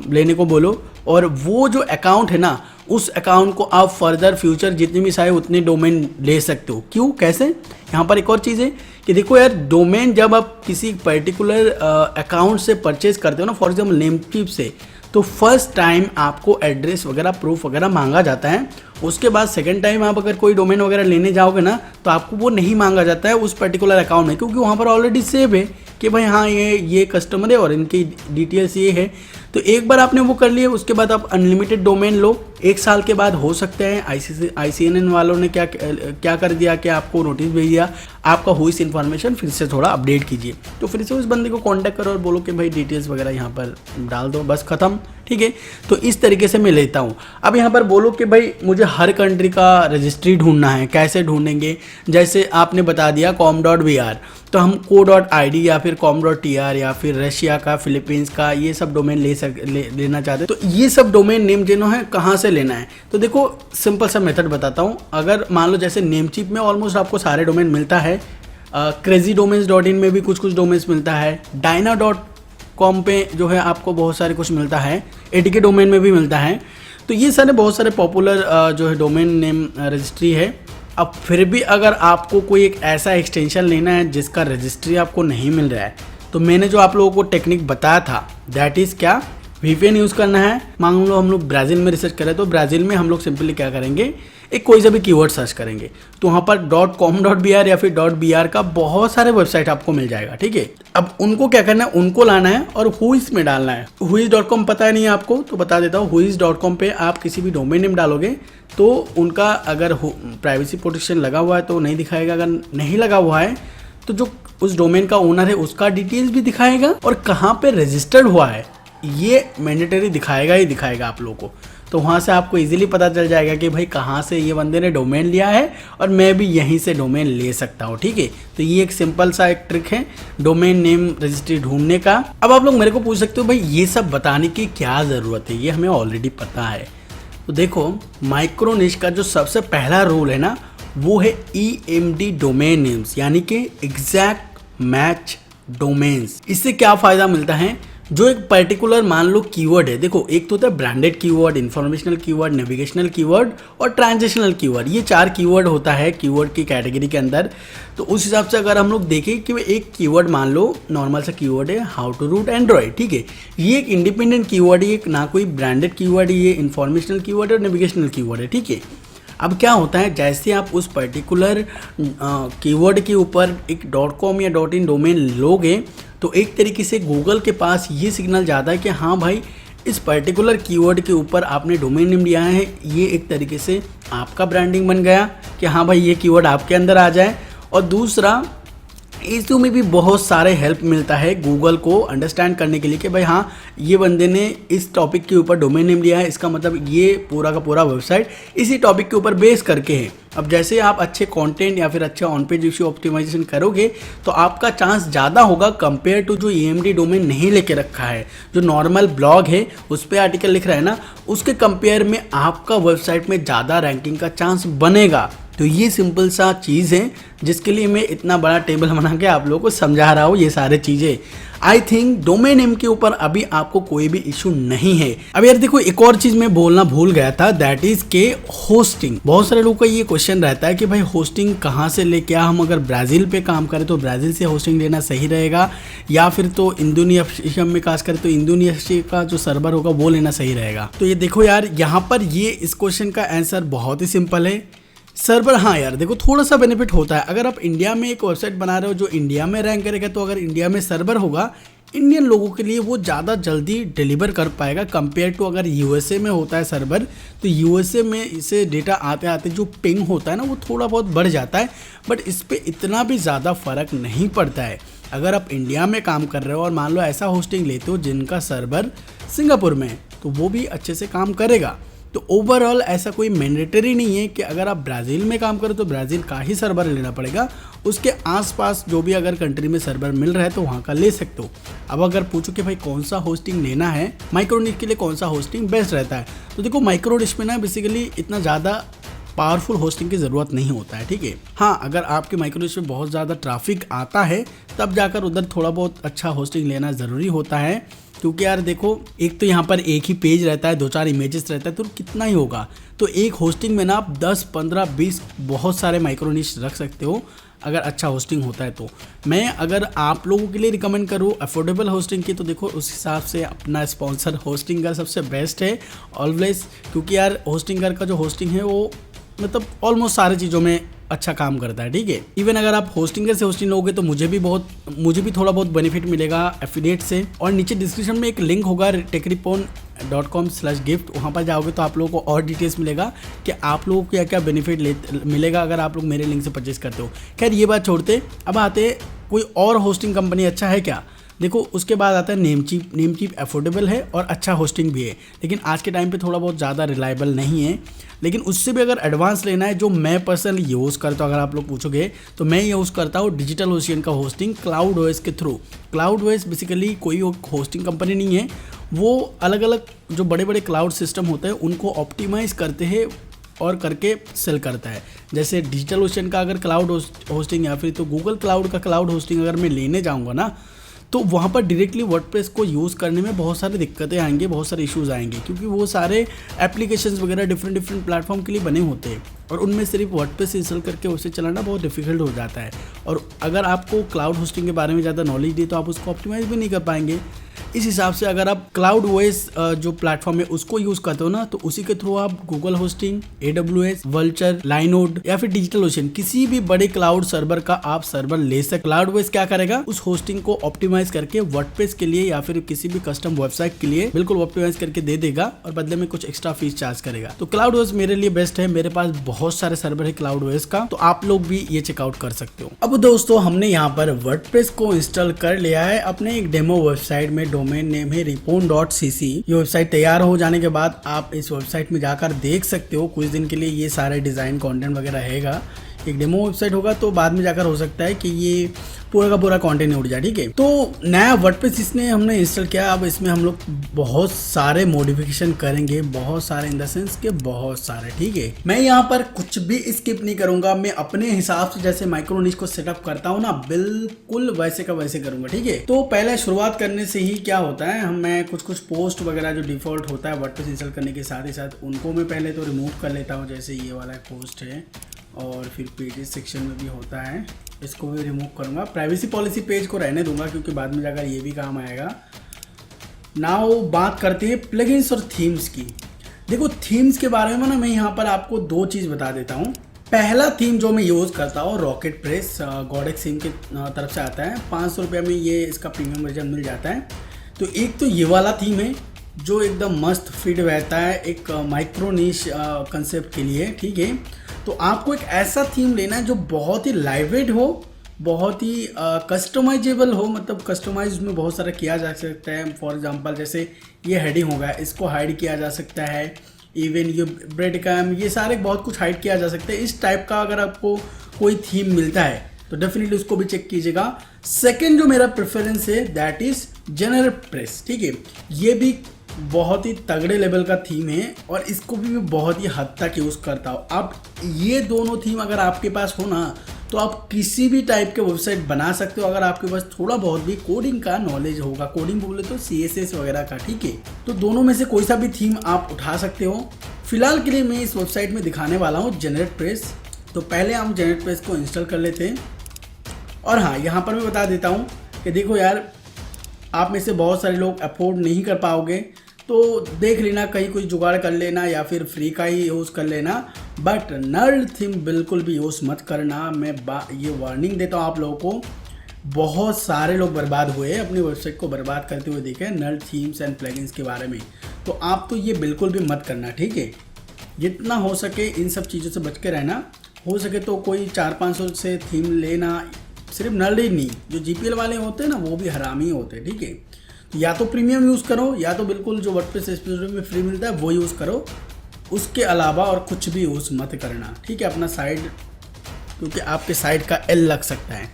लेने को बोलो, और वो जो अकाउंट है ना, उस अकाउंट को आप फर्दर फ्यूचर जितने भी चाहे उतने डोमेन ले सकते हो। क्यों, कैसे? यहाँ पर एक और चीज़ है कि देखो यार, डोमेन जब आप किसी पर्टिकुलर अकाउंट से परचेज करते हो ना, फॉर एग्जाम्पल नेमस्पेस से, तो फर्स्ट टाइम आपको एड्रेस वगैरह प्रूफ वगैरह मांगा जाता है। उसके बाद सेकंड टाइम आप अगर कोई डोमेन वगैरह लेने जाओगे ना, तो आपको वो नहीं मांगा जाता है उस पर्टिकुलर अकाउंट में, क्योंकि वहाँ पर ऑलरेडी सेव है कि भाई हाँ ये कस्टमर है और इनकी डिटेल्स ये है। तो एक बार आपने वो कर लिए, उसके बाद आप अनलिमिटेड डोमेन लो। 1 साल के बाद हो सकते हैं ICNN वालों ने क्या कर दिया कि आपको नोटिस भेज दिया, आपका हुई इन्फॉर्मेशन फिर से थोड़ा अपडेट कीजिए। तो फिर से उस बंदे को कांटेक्ट करो और बोलो कि भाई डिटेल्स वगैरह यहाँ पर डाल दो, बस खत्म, ठीक है। तो इस तरीके से मैं लेता हूँ। अब यहाँ पर बोलो कि भाई मुझे हर कंट्री का रजिस्ट्री ढूंढना है, कैसे ढूंढेंगे? जैसे आपने बता दिया com.br, तो हम co.id या फिर com.tr या फिर रशिया का, फिलीपींस का, ये सब डोमेन लेना चाहते हैं। तो ये सब डोमेन नेम जो है कहाँ से लेना है? तो देखो सिंपल सा मेथड बताता हूँ। अगर मान लो जैसे नेमचीप में ऑलमोस्ट आपको सारे डोमेन मिलता है, crazydomains.in में भी कुछ डोमेन्स मिलता है, dyna.com पे जो है आपको बहुत सारे कुछ मिलता है, ATK डोमेन में भी मिलता है। तो ये सारे बहुत सारे पॉपुलर जो है डोमेन नेम रजिस्ट्री है। अब फिर भी अगर आपको कोई एक ऐसा एक्सटेंशन लेना है जिसका रजिस्ट्री आपको नहीं मिल रहा है, तो मैंने जो आप लोगों को टेक्निक बताया था, दैट इज़ क्या, VPN यूज़ करना है। मान लो हम लोग ब्राज़ील में रिसर्च करें, तो ब्राज़ील में हम लोग सिंपली क्या करेंगे, एक कोई सा भी कीवर्ड सर्च करेंगे तो वहाँ पर .com.br या फिर .br का बहुत सारे वेबसाइट आपको मिल जाएगा, ठीक है। अब उनको क्या करना है, उनको लाना है और whois में डालना है। whois.com पता है नहीं आपको तो बता देता हूँ, whois.com पे आप किसी भी डोमेन नेम डालोगे तो उनका अगर प्राइवेसी प्रोटेक्शन लगा हुआ है तो नहीं दिखाएगा, अगर नहीं लगा हुआ है तो जो उस डोमेन का ओनर है उसका डिटेल्स भी दिखाएगा और कहाँ पे रजिस्टर्ड हुआ है ये मैंडेटरी दिखाएगा ही दिखाएगा आप लोगों को। तो वहाँ से आपको इजीली पता चल जाएगा कि भाई कहाँ से ये बंदे ने डोमेन लिया है और मैं भी यहीं से डोमेन ले सकता हूँ, ठीक है। तो ये एक सिंपल सा एक ट्रिक है डोमेन नेम रजिस्ट्री ढूंढने का। अब आप लोग मेरे को पूछ सकते हो भाई ये सब बताने की क्या ज़रूरत है, ये हमें ऑलरेडी पता है। तो देखो माइक्रोनिश का जो सबसे पहला रूल है ना वो है EMD डोमेन नेम्स, यानी कि एग्जैक्ट मैच डोमेन्स। इससे क्या फ़ायदा मिलता है, जो एक पर्टिकुलर मान लो कीवर्ड है, देखो एक तो होता है branded keyword, informational keyword, navigational keyword और ट्रांजेक्शनल कीवर्ड, ये 4 कीवर्ड होता है कीवर्ड की कैटेगरी के अंदर। तो उस हिसाब से अगर हम लोग देखें कि एक कीवर्ड मान लो नॉर्मल सा कीवर्ड है हाउ टू रूट एंड्रॉइड, ठीक है, ये एक इंडिपेंडेंट कीवर्ड है, ना कोई ब्रांडेड कीवर्ड है, ये इंफॉर्मेशनल कीवर्ड और नेविगेशनल कीवर्ड है, ठीक है। अब क्या होता है, जैसे आप उस पर्टिकुलर कीवर्ड के ऊपर एक .com या .in डोमेन लोगे तो एक तरीके से गूगल के पास ये सिग्नल जाता है कि हाँ भाई इस पर्टिकुलर कीवर्ड के ऊपर आपने डोमेन नेम लिया है, ये एक तरीके से आपका ब्रांडिंग बन गया कि हाँ भाई ये कीवर्ड आपके अंदर आ जाए। और दूसरा इसमें में भी बहुत सारे हेल्प मिलता है गूगल को अंडरस्टैंड करने के लिए कि भाई हाँ ये बंदे ने इस टॉपिक के ऊपर डोमेन नेम लिया है, इसका मतलब ये पूरा का पूरा वेबसाइट इसी टॉपिक के ऊपर बेस करके है। अब जैसे आप अच्छे कंटेंट या फिर अच्छे ऑन पेज इश्यू ऑप्टिमाइजेशन करोगे तो आपका चांस ज़्यादा होगा कंपेयर टू जो EMD डोमेन नहीं लेके रखा है, जो नॉर्मल ब्लॉग है उस पर आर्टिकल लिख रहा है ना, उसके कंपेयर में आपका वेबसाइट में ज़्यादा रैंकिंग का चांस बनेगा। तो ये सिंपल सा चीज़ है जिसके लिए मैं इतना बड़ा टेबल बना के आप लोगों को समझा रहा हूँ ये सारे चीज़ें। आई थिंक डोमेन नेम के ऊपर अभी आपको कोई भी इशू नहीं है। अब यार देखो एक और चीज़ मैं बोलना भूल गया था, दैट इज के होस्टिंग। बहुत सारे लोगों का ये क्वेश्चन रहता है कि भाई होस्टिंग कहाँ से ले, क्या हम अगर ब्राज़ील पे काम करें तो ब्राज़ील से होस्टिंग लेना सही रहेगा या फिर तो इंडोनेशिया में खास करें तो इंडोनेशिया का जो सर्वर होगा वो लेना सही रहेगा। तो ये देखो यार यहाँ पर ये इस क्वेश्चन का आंसर बहुत ही सिंपल है, सर्वर। हाँ यार देखो थोड़ा सा बेनिफिट होता है, अगर आप इंडिया में एक वेबसाइट बना रहे हो जो इंडिया में रैंक करेगा तो अगर इंडिया में सर्वर होगा इंडियन लोगों के लिए वो ज़्यादा जल्दी डिलीवर कर पाएगा कंपेयर टू अगर USA में होता है सर्वर तो USA में इसे डेटा आते आते जो पिंग होता है ना वो थोड़ा बहुत बढ़ जाता है, बट इस पर इतना भी ज़्यादा फर्क नहीं पड़ता है। अगर आप इंडिया में काम कर रहे हो और मान लो ऐसा होस्टिंग लेते हो जिनका सर्वर सिंगापुर में है तो वो भी अच्छे से काम करेगा। तो ओवरऑल ऐसा कोई मैंडेटरी नहीं है कि अगर आप ब्राज़ील में काम करो तो ब्राज़ील का ही सर्वर लेना पड़ेगा, उसके आसपास जो भी अगर कंट्री में सर्वर मिल रहा है तो वहाँ का ले सकते हो। अब अगर पूछो कि भाई कौन सा होस्टिंग लेना है, माइक्रोनिश के लिए कौन सा होस्टिंग बेस्ट रहता है, तो देखो माइक्रोनिश में ना बेसिकली इतना ज़्यादा पावरफुल होस्टिंग की ज़रूरत नहीं होता है, ठीक है। हाँ अगर आपके माइक्रोनिश में बहुत ज़्यादा ट्रैफिक आता है तब जाकर उधर थोड़ा बहुत अच्छा होस्टिंग लेना ज़रूरी होता है, क्योंकि यार देखो एक तो यहाँ पर एक ही पेज रहता है, 2-4 इमेजेस रहता है तो कितना ही होगा। तो एक होस्टिंग में ना आप 10, 15, 20 बहुत सारे माइक्रोनिश रख सकते हो अगर अच्छा होस्टिंग होता है। तो मैं अगर आप लोगों के लिए रिकमेंड करूँ अफोर्डेबल होस्टिंग की तो देखो उस हिसाब से अपना स्पॉन्सर होस्टिंगर सबसे बेस्ट है ऑलवेज, क्योंकि यार होस्टिंगर का जो होस्टिंग है वो मतलब ऑलमोस्ट सारी चीज़ों में अच्छा काम करता है, ठीक है। इवन अगर आप होस्टिंगर से होस्टिंग लोगे तो मुझे भी थोड़ा बहुत बेनिफिट मिलेगा एफिलिएट से। और नीचे डिस्क्रिप्शन में एक लिंक होगा techrepon.com/gift, वहाँ पर जाओगे तो आप लोगों को और डिटेल्स मिलेगा कि आप लोगों को क्या क्या बेनिफिट मिलेगा अगर आप लोग मेरे लिंक से परचेज करते हो। खैर ये बात छोड़ते, अब आते कोई और होस्टिंग कंपनी अच्छा है क्या। देखो उसके बाद आता है नेमचीप अफोर्डेबल है और अच्छा होस्टिंग भी है, लेकिन आज के टाइम पे थोड़ा बहुत ज़्यादा रिलायबल नहीं है। लेकिन उससे भी अगर एडवांस लेना है, जो मैं पर्सनली यूज़ करता हूँ अगर आप लोग पूछोगे तो मैं यूज़ करता हूँ डिजिटल ओशियन का होस्टिंग CloudOS के थ्रू। CloudOS बेसिकली कोई होस्टिंग कंपनी नहीं है, वो अलग अलग जो बड़े बड़े क्लाउड सिस्टम होते हैं उनको ऑप्टिमाइज़ करते हैं और करके सेल करता है। जैसे डिजिटल ओशियन का अगर क्लाउड होस्टिंग या फिर तो गूगल क्लाउड का क्लाउड होस्टिंग अगर मैं लेने जाऊँगा ना तो वहाँ पर डायरेक्टली वर्डप्रेस को यूज़ करने में बहुत सारी दिक्कतें आएंगी, बहुत सारे इश्यूज़ आएंगे, क्योंकि वो सारे एप्लीकेशंस वगैरह डिफरेंट प्लेटफॉर्म के लिए बने होते हैं। और उनमें सिर्फ वर्डप्रेस इंस्टॉल करके उसे चलाना बहुत डिफिकल्ट हो जाता है। और अगर आपको क्लाउड होस्टिंग के बारे में ज़्यादा नॉलेज नहीं तो आप उसको ऑप्टिमाइज भी नहीं कर पाएंगे। इस हिसाब से अगर आप क्लाउड ओएस जो प्लेटफॉर्म है उसको यूज करते हो ना, तो उसी के थ्रू आप गूगल होस्टिंग, AWS, वल्चर, लाइनोड या फिर डिजिटल ओशन किसी भी बड़े क्लाउड सर्वर का आप सर्वर ले सकते। क्लाउड ओएस क्या करेगा, उस होस्टिंग को ऑप्टिमाइज करके वर्डप्रेस के लिए या फिर किसी भी कस्टम वेबसाइट के लिए बिल्कुल ऑप्टिमाइज करके दे देगा और बदले में कुछ एक्स्ट्रा फीस चार्ज करेगा। तो क्लाउड ओएस मेरे लिए बेस्ट है। मेरे पास बहुत सारे सर्वर है क्लाउड ओएस का, तो आप लोग भी ये चेकआउट कर सकते हो। अब दोस्तों हमने यहाँ पर वर्डप्रेस को इंस्टॉल कर लिया है अपने एक डेमो वेबसाइट में। डोमेन नेम है ripon.cc। ये वेबसाइट तैयार हो जाने के बाद आप इस वेबसाइट में जाकर देख सकते हो। कुछ दिन के लिए ये सारे डिजाइन कंटेंट वगैरह रहेगा। एक डेमो वेबसाइट होगा तो बाद में जाकर हो सकता है कि ये पूरा का पूरा कंटेंट उड़ जाए, ठीक है। तो नया वर्डप्रेस इसने हमने इंस्टॉल किया। अब इसमें हम लोग बहुत सारे मॉडिफिकेशन करेंगे, बहुत सारे इन द सेंस के बहुत सारे, ठीक है। मैं यहाँ पर कुछ भी स्किप नहीं करूंगा। मैं अपने हिसाब से जैसे माइक्रो निश को सेटअप करता हूँ ना, बिल्कुल वैसे का वैसे करूंगा, ठीक है। तो पहले शुरुआत करने से ही क्या होता है, मैं कुछ पोस्ट वगैरह जो डिफॉल्ट होता है वर्डप्रेस इंस्टॉल करने के साथ ही साथ उनको मैं पहले तो रिमूव कर लेता हूँ। जैसे ये वाला पोस्ट है और फिर पेजेस सेक्शन में भी होता है, इसको भी रिमूव करूंगा। प्राइवेसी पॉलिसी पेज को रहने दूंगा क्योंकि बाद में जाकर ये भी काम आएगा। नाउ बात करते हैं प्लगइन्स और थीम्स की। देखो थीम्स के बारे में ना मैं यहाँ पर आपको दो चीज़ बता देता हूँ। पहला थीम जो मैं यूज़ करता हूँ रॉकेट प्रेस, गॉडेक्स थीम की तरफ से आता है। 500 रुपये में ये इसका प्रीमियम वर्जन मिल जाता है। तो एक तो ये वाला थीम है जो एकदम मस्त फिट रहता है एक माइक्रो निश कंसेप्ट के लिए, ठीक है। तो आपको एक ऐसा थीम लेना है जो बहुत ही लाइटवेट हो, बहुत ही कस्टमाइजेबल हो, मतलब कस्टमाइज में बहुत सारा किया जा सकता है। फॉर एग्जांपल जैसे ये हेडिंग होगा, इसको हाइड किया जा सकता है। इवन ये ब्रेड कैम, ये सारे बहुत कुछ हाइड किया जा सकता है। इस टाइप का अगर आपको कोई थीम मिलता है तो डेफिनेटली उसको भी चेक कीजिएगा। सेकेंड जो मेरा प्रेफरेंस है दैट इज जेनेरेट प्रेस, ठीक है। ये भी बहुत ही तगड़े लेवल का थीम है और इसको भी मैं बहुत ही हद तक यूज़ करता हूँ। अब ये दोनों थीम अगर आपके पास हो ना तो आप किसी भी टाइप के वेबसाइट बना सकते हो अगर आपके पास थोड़ा बहुत भी कोडिंग का नॉलेज होगा। कोडिंग बोले तो CSS वगैरह का, ठीक है। तो दोनों में से कोई सा भी थीम आप उठा सकते हो। फिलहाल के लिए मैं इस वेबसाइट में दिखाने वाला हूँ जेनेरेट प्रेस। तो पहले हम जेनेरेट प्रेस को इंस्टॉल कर लेते हैं। और हाँ, यहाँ पर मैं बता देता हूँ कि देखो यार, आप में से बहुत सारे लोग अफोर्ड नहीं कर पाओगे तो देख लेना, कहीं कुछ जुगाड़ कर लेना या फिर फ्री का ही यूज़ कर लेना। बट नल थीम बिल्कुल भी यूज़ मत करना। मैं ये वार्निंग देता हूँ आप लोगों को। बहुत सारे लोग बर्बाद हुए, अपनी वेबसाइट को बर्बाद करते हुए देखे नल थीम्स एंड प्लगइन्स के बारे में। तो आप तो ये बिल्कुल भी मत करना, ठीक है। जितना हो सके इन सब चीज़ों से बच के रहना। हो सके तो कोई 400-500 से थीम लेना। सिर्फ नल ही नहीं, जो GPL वाले होते हैं ना वो भी हरामी होते हैं, ठीक है। या तो प्रीमियम यूज़ करो या तो बिल्कुल जो वर्डप्रेस एक्सप्लोरर में फ्री मिलता है वो यूज़ करो। उसके अलावा और कुछ भी यूज़ मत करना, ठीक है। अपना साइड, क्योंकि आपके साइड का L लग सकता है।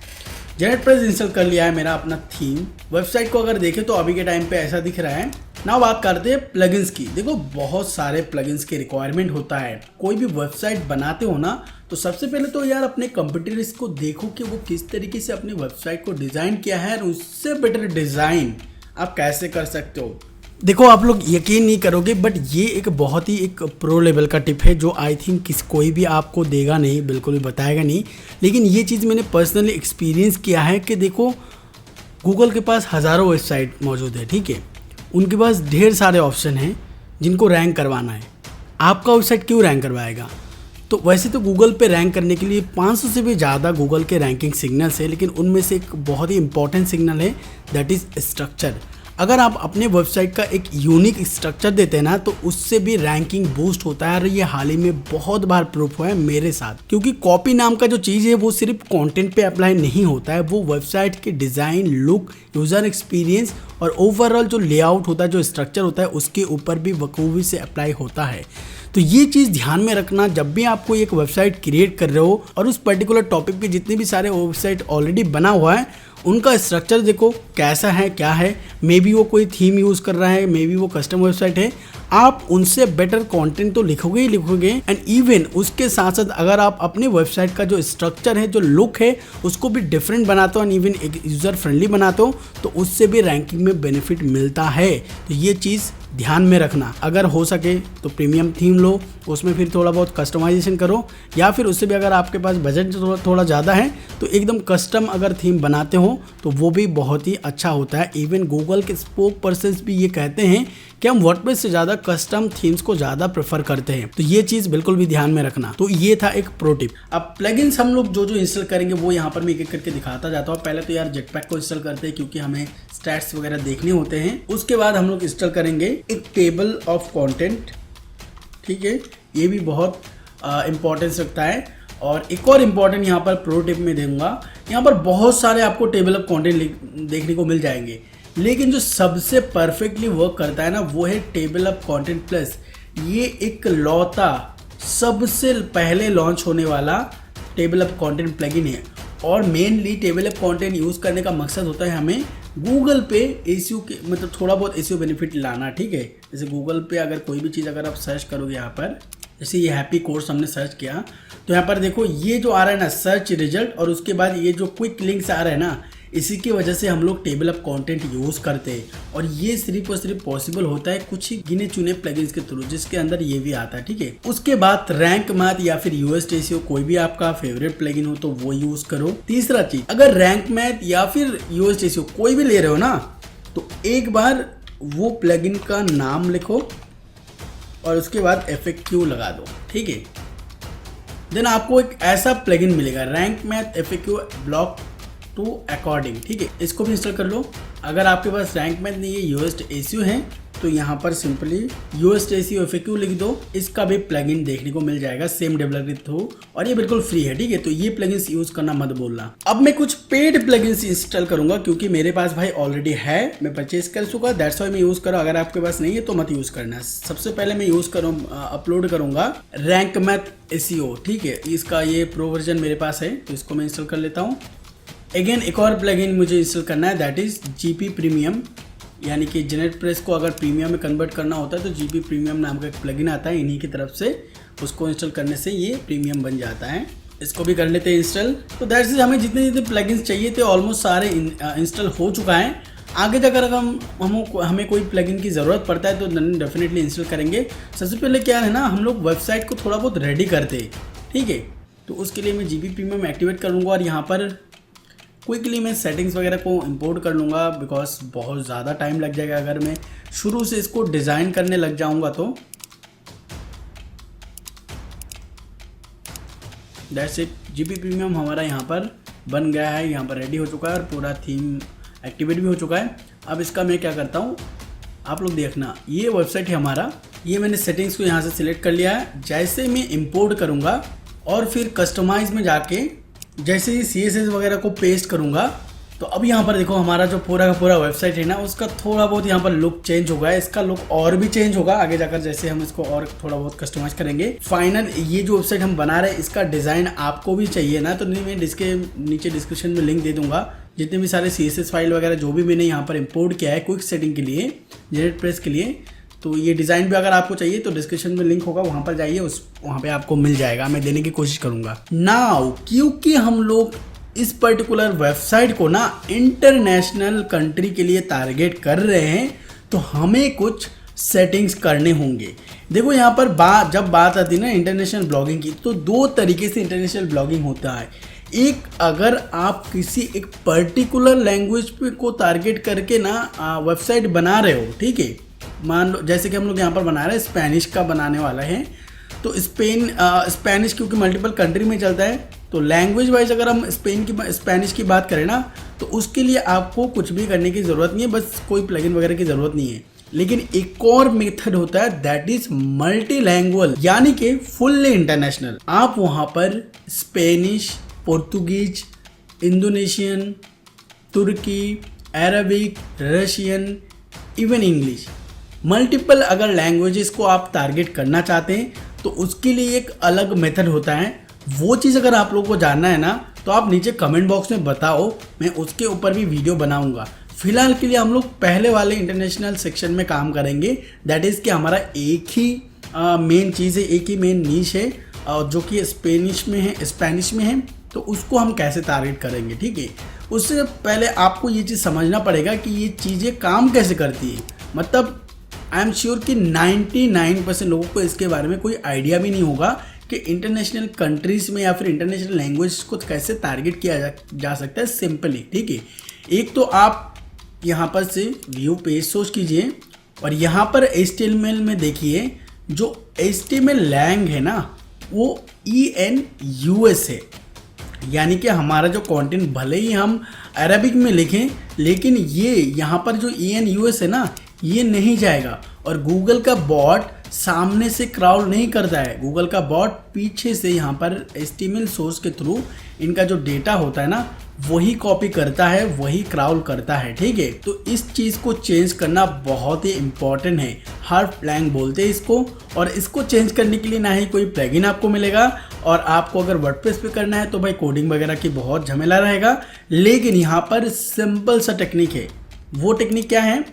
जेनेरेट प्रेस इंस्टॉल कर लिया है मेरा अपना थीम। वेबसाइट को अगर देखें तो अभी के टाइम पे ऐसा दिख रहा है। ना बात करते हैं प्लगइन्स की। देखो बहुत सारे प्लगइन्स की रिक्वायरमेंट होता है। कोई भी वेबसाइट बनाते हो ना तो सबसे पहले तो यार अपने कंपटीटर्स को देखो कि वो किस तरीके से अपनी वेबसाइट को डिज़ाइन किया है और उससे बेटर डिज़ाइन आप कैसे कर सकते हो। देखो आप लोग यकीन नहीं करोगे बट ये एक बहुत ही एक प्रो लेवल का टिप है जो आई थिंक कोई भी आपको देगा नहीं, बिल्कुल भी बताएगा नहीं। लेकिन ये चीज़ मैंने पर्सनली एक्सपीरियंस किया है कि देखो गूगल के पास हज़ारों वेबसाइट मौजूद है, ठीक है। उनके पास ढेर सारे ऑप्शन हैं जिनको रैंक करवाना है। आपका वेबसाइट क्यों रैंक करवाएगा? तो वैसे तो गूगल पे रैंक करने के लिए 500 से भी ज़्यादा गूगल के रैंकिंग सिग्नल्स है, लेकिन उनमें से एक बहुत ही इंपॉर्टेंट सिग्नल है दैट इज़ स्ट्रक्चर। अगर आप अपने वेबसाइट का एक यूनिक स्ट्रक्चर देते हैं ना तो उससे भी रैंकिंग बूस्ट होता है। और ये हाल ही में बहुत बार प्रूफ हुआ है मेरे साथ, क्योंकि कॉपी नाम का जो चीज़ है वो सिर्फ कंटेंट पे अप्लाई नहीं होता है, वो वेबसाइट के डिज़ाइन, लुक, यूज़र एक्सपीरियंस और ओवरऑल जो लेआउट होता है, जो स्ट्रक्चर होता है उसके ऊपर भी बखूबी से अप्लाई होता है। तो ये चीज़ ध्यान में रखना जब भी आप कोई एक वेबसाइट क्रिएट कर रहे हो और उस पर्टिकुलर टॉपिक पे जितने भी सारे वेबसाइट ऑलरेडी बना हुआ है उनका स्ट्रक्चर देखो कैसा है, क्या है। मे बी वो कोई थीम यूज़ कर रहा है, मे बी वो कस्टम वेबसाइट है। आप उनसे बेटर कंटेंट तो लिखोगे ही लिखोगे, एंड इवन उसके साथ साथ अगर आप अपने वेबसाइट का जो स्ट्रक्चर है, जो लुक है, उसको भी डिफरेंट बनाते हो एंड इवन एक यूजर फ्रेंडली बनाते हो, तो उससे भी रैंकिंग में बेनिफिट मिलता है। तो ये चीज़ ध्यान में रखना। अगर हो सके तो प्रीमियम थीम लो, उसमें फिर थोड़ा बहुत कस्टमाइजेशन करो, या फिर उससे भी अगर आपके पास बजट थोड़ा ज़्यादा है तो एकदम कस्टम अगर थीम बनाते हो तो वो भी बहुत ही अच्छा होता है। इवन गूगल के स्पोक पर्सन्स भी ये कहते हैं कि हम वर्डप्रेस से ज़्यादा कस्टम थीम्स को ज़्यादा प्रेफर करते हैं। तो ये चीज़ बिल्कुल भी ध्यान में रखना। तो ये था एक प्रो टिप। अब प्लगइन्स हम लोग जो जो इंस्टॉल करेंगे वो यहाँ पर मैं एक एक करके दिखाता जाता हूँ। पहले तो यार जेटपैक को इंस्टॉल करते हैं क्योंकि हमें स्टैट्स वगैरह देखने होते हैं। उसके बाद हम लोग इंस्टॉल करेंगे एक टेबल ऑफ कंटेंट, ठीक है, ये भी बहुत इंपॉर्टेंस रखता है। और एक और इम्पॉर्टेंट यहाँ पर प्रो टिप में दूंगा, यहाँ पर बहुत सारे आपको टेबल ऑफ कंटेंट देखने को मिल जाएंगे, लेकिन जो सबसे परफेक्टली वर्क करता है ना वो है टेबल ऑफ कंटेंट प्लस। ये एक लौता सबसे पहले लॉन्च होने वाला टेबल ऑफ कंटेंट प्लगइन है। और mainly table of content use करने का मकसद होता है हमें गूगल पे एसईओ के मतलब थोड़ा बहुत एसईओ बेनिफिट लाना, ठीक है। जैसे गूगल पे अगर कोई भी चीज़ अगर आप सर्च करोगे यहाँ पर, जैसे ये हैप्पी कोर्स हमने सर्च किया तो यहाँ पर देखो ये जो आ रहा है ना सर्च रिजल्ट, और उसके बाद ये जो क्विक लिंक्स आ रहे हैं ना, इसी की वजह से हम लोग टेबल ऑफ कंटेंट यूज़ करते हैं। और ये सिर्फ और सिर्फ पॉसिबल होता है कुछ ही गिने चुने प्लगइन्स के थ्रू, जिसके अंदर ये भी आता है, ठीक है। उसके बाद रैंक मैथ या फिर यूएस एसईओ कोई भी आपका फेवरेट प्लगइन हो तो वो यूज करो। तीसरा चीज, अगर रैंक मैथ या फिर यूएस एसईओ कोई भी ले रहे हो ना, तो एक बार वो प्लगइन का नाम लिखो और उसके बाद FAQ लगा दो, ठीक है। देन आपको एक ऐसा प्लगइन मिलेगा, Rank Math FAQ block to according, ठीक है। इसको भी इंस्टॉल कर लो। अगर आपके पास रैंक मैथ नहीं है, यूएस एसईओ है, तो यहाँ पर सिंपली यूएस एसईओ FAQ लिख दो। इसका भी प्लगइन देखने को मिल जाएगा सेम डेवलपर के थ्रू, और ये बिल्कुल फ्री है, ठीक है। तो ये प्लगइन्स यूज करना मत बोलना। अब मैं कुछ पेड प्लगइन्स इंस्टॉल करूंगा क्योंकि मेरे पास भाई ऑलरेडी है, मैं परचेज कर चुका, दैट्स व्हाई मैं यूज करूँ। अगर आपके पास नहीं है तो मत यूज करना। सबसे पहले मैं यूज अपलोड करूंगा रैंक मैथ एसईओ, ठीक है। इसका ये प्रो वर्जन मेरे पास है, तो इसको मैं इंस्टॉल कर लेता हूँ। अगेन एक और प्लगइन मुझे इंस्टॉल करना है, दैट इज GP प्रीमियम, यानी कि जेनेटप्रेस को अगर प्रीमियम में कन्वर्ट करना होता है तो GP प्रीमियम नाम का एक प्लगइन आता है इन्हीं की तरफ से, उसको इंस्टॉल करने से ये प्रीमियम बन जाता है। इसको भी कर लेते हैं इंस्टॉल। तो दैट्स इज, हमें जितने जितने प्लगइन्स चाहिए थे ऑलमोस्ट सारे इंस्टॉल हो चुका है। आगे जाकर अगर हमें कोई प्लगइन की ज़रूरत पड़ता है तो डेफिनेटली इंस्टॉल करेंगे। सबसे पहले क्या है ना, हम लोग वेबसाइट को थोड़ा बहुत रेडी करते हैं, ठीक है। तो उसके लिए मैं GP प्रीमियम एक्टिवेट करूँगा और यहाँ पर क्विकली मैं सेटिंग्स वगैरह को इंपोर्ट कर लूँगा, बिकॉज बहुत ज़्यादा टाइम लग जाएगा अगर मैं शुरू से इसको डिज़ाइन करने लग जाऊँगा तो। दैट्स इट, GP प्रीमियम हमारा यहाँ पर बन गया है, यहाँ पर रेडी हो चुका है और पूरा थीम एक्टिवेट भी हो चुका है। अब इसका मैं क्या करता हूँ, आप लोग देखना, ये वेबसाइट है हमारा, ये मैंने सेटिंग्स को यहाँ से सिलेक्ट कर लिया है। जैसे मैं इंपोर्ट करूँगा और फिर कस्टमाइज में जाके जैसे ही CSS वगैरह को पेस्ट करूँगा, तो अब यहाँ पर देखो हमारा जो पूरा का पूरा वेबसाइट है ना, उसका थोड़ा बहुत यहाँ पर लुक चेंज होगा। इसका लुक और भी चेंज होगा आगे जाकर, जैसे हम इसको और थोड़ा बहुत कस्टमाइज करेंगे। फाइनल ये जो वेबसाइट हम बना रहे हैं, इसका डिज़ाइन आपको भी चाहिए ना, तो मैं इसके नीचे डिस्क्रिप्शन में लिंक दे दूंगा। जितने भी सारे CSS फाइल वगैरह जो भी मैंने यहाँ पर इम्पोर्ट किया है क्विक सेटिंग के लिए, जेनेटप्रेस के लिए, तो ये डिज़ाइन भी अगर आपको चाहिए तो डिस्क्रिप्शन में लिंक होगा, वहाँ पर जाइए, वहाँ पे आपको मिल जाएगा। मैं देने की कोशिश करूँगा। नाउ क्योंकि हम लोग इस पर्टिकुलर वेबसाइट को ना इंटरनेशनल कंट्री के लिए टारगेट कर रहे हैं, तो हमें कुछ सेटिंग्स करने होंगे। देखो यहाँ पर जब बात आती है ना इंटरनेशनल ब्लॉगिंग की, तो दो तरीके से इंटरनेशनल ब्लॉगिंग होता है। एक, अगर आप किसी एक पर्टिकुलर लैंग्वेज को टारगेट करके ना वेबसाइट बना रहे हो, ठीक है। मान लो जैसे कि हम लोग यहाँ पर बना रहे हैं, स्पेनिश का बनाने वाला है, तो स्पेनिश क्योंकि मल्टीपल कंट्री में चलता है, तो लैंग्वेज वाइज अगर हम स्पेनिश की बात करें ना, तो उसके लिए आपको कुछ भी करने की ज़रूरत नहीं है, बस कोई प्लगइन वगैरह की ज़रूरत नहीं है। लेकिन एक और मेथड होता है, दैट इज मल्टी लैंग्वेज, यानी कि फुल्ली इंटरनेशनल। आप वहाँ पर स्पेनिश, पोर्तुगीज, इंडोनेशियन, तुर्की, Arabic, Russian, even English, multiple अगर लैंग्वेजेस को आप टारगेट करना चाहते हैं तो उसके लिए एक अलग मेथड होता है। वो चीज़ अगर आप लोगों को जानना है ना, तो आप नीचे कमेंट बॉक्स में बताओ, मैं उसके ऊपर भी वीडियो बनाऊंगा। फिलहाल के लिए हम लोग पहले वाले इंटरनेशनल सेक्शन में काम करेंगे, दैट इज़ कि हमारा एक ही मेन चीज़ है, एक ही मेन नीश है जो कि स्पेनिश में है, तो उसको हम कैसे टारगेट करेंगे, ठीक है। उससे पहले आपको ये चीज़ समझना पड़ेगा कि ये चीज़ें काम कैसे करती है। मतलब आई एम श्योर कि 99% लोगों को इसके बारे में कोई आइडिया भी नहीं होगा कि इंटरनेशनल कंट्रीज़ में या फिर इंटरनेशनल लैंग्वेज को कैसे टारगेट किया जा सकता है सिंपली, ठीक है। एक तो आप यहाँ पर से व्यू पेज सोच कीजिए और यहाँ पर HTML में देखिए, जो HTML लैंग है ना वो ENUS है, यानी कि हमारा जो कंटेंट भले ही हम अरबिक में लिखें लेकिन ये यहाँ पर जो ENUS है ना ये नहीं जाएगा। और गूगल का बॉट सामने से क्राउल नहीं करता है, गूगल का बॉट पीछे से यहाँ पर HTML सोर्स के थ्रू इनका जो डेटा होता है ना वही कॉपी करता है, वही क्राउल करता है, ठीक है। तो इस चीज़ को चेंज करना बहुत ही इम्पॉर्टेंट है, हार्प लैंग बोलते हैं इसको। और इसको चेंज करने के लिए ना ही कोई प्लगइन आपको मिलेगा, और आपको अगर वर्डप्रेस पे करना है तो भाई कोडिंग वगैरह की बहुत झमेला रहेगा। लेकिन यहाँ पर सिंपल सा टेक्निक है। वो टेक्निक क्या है,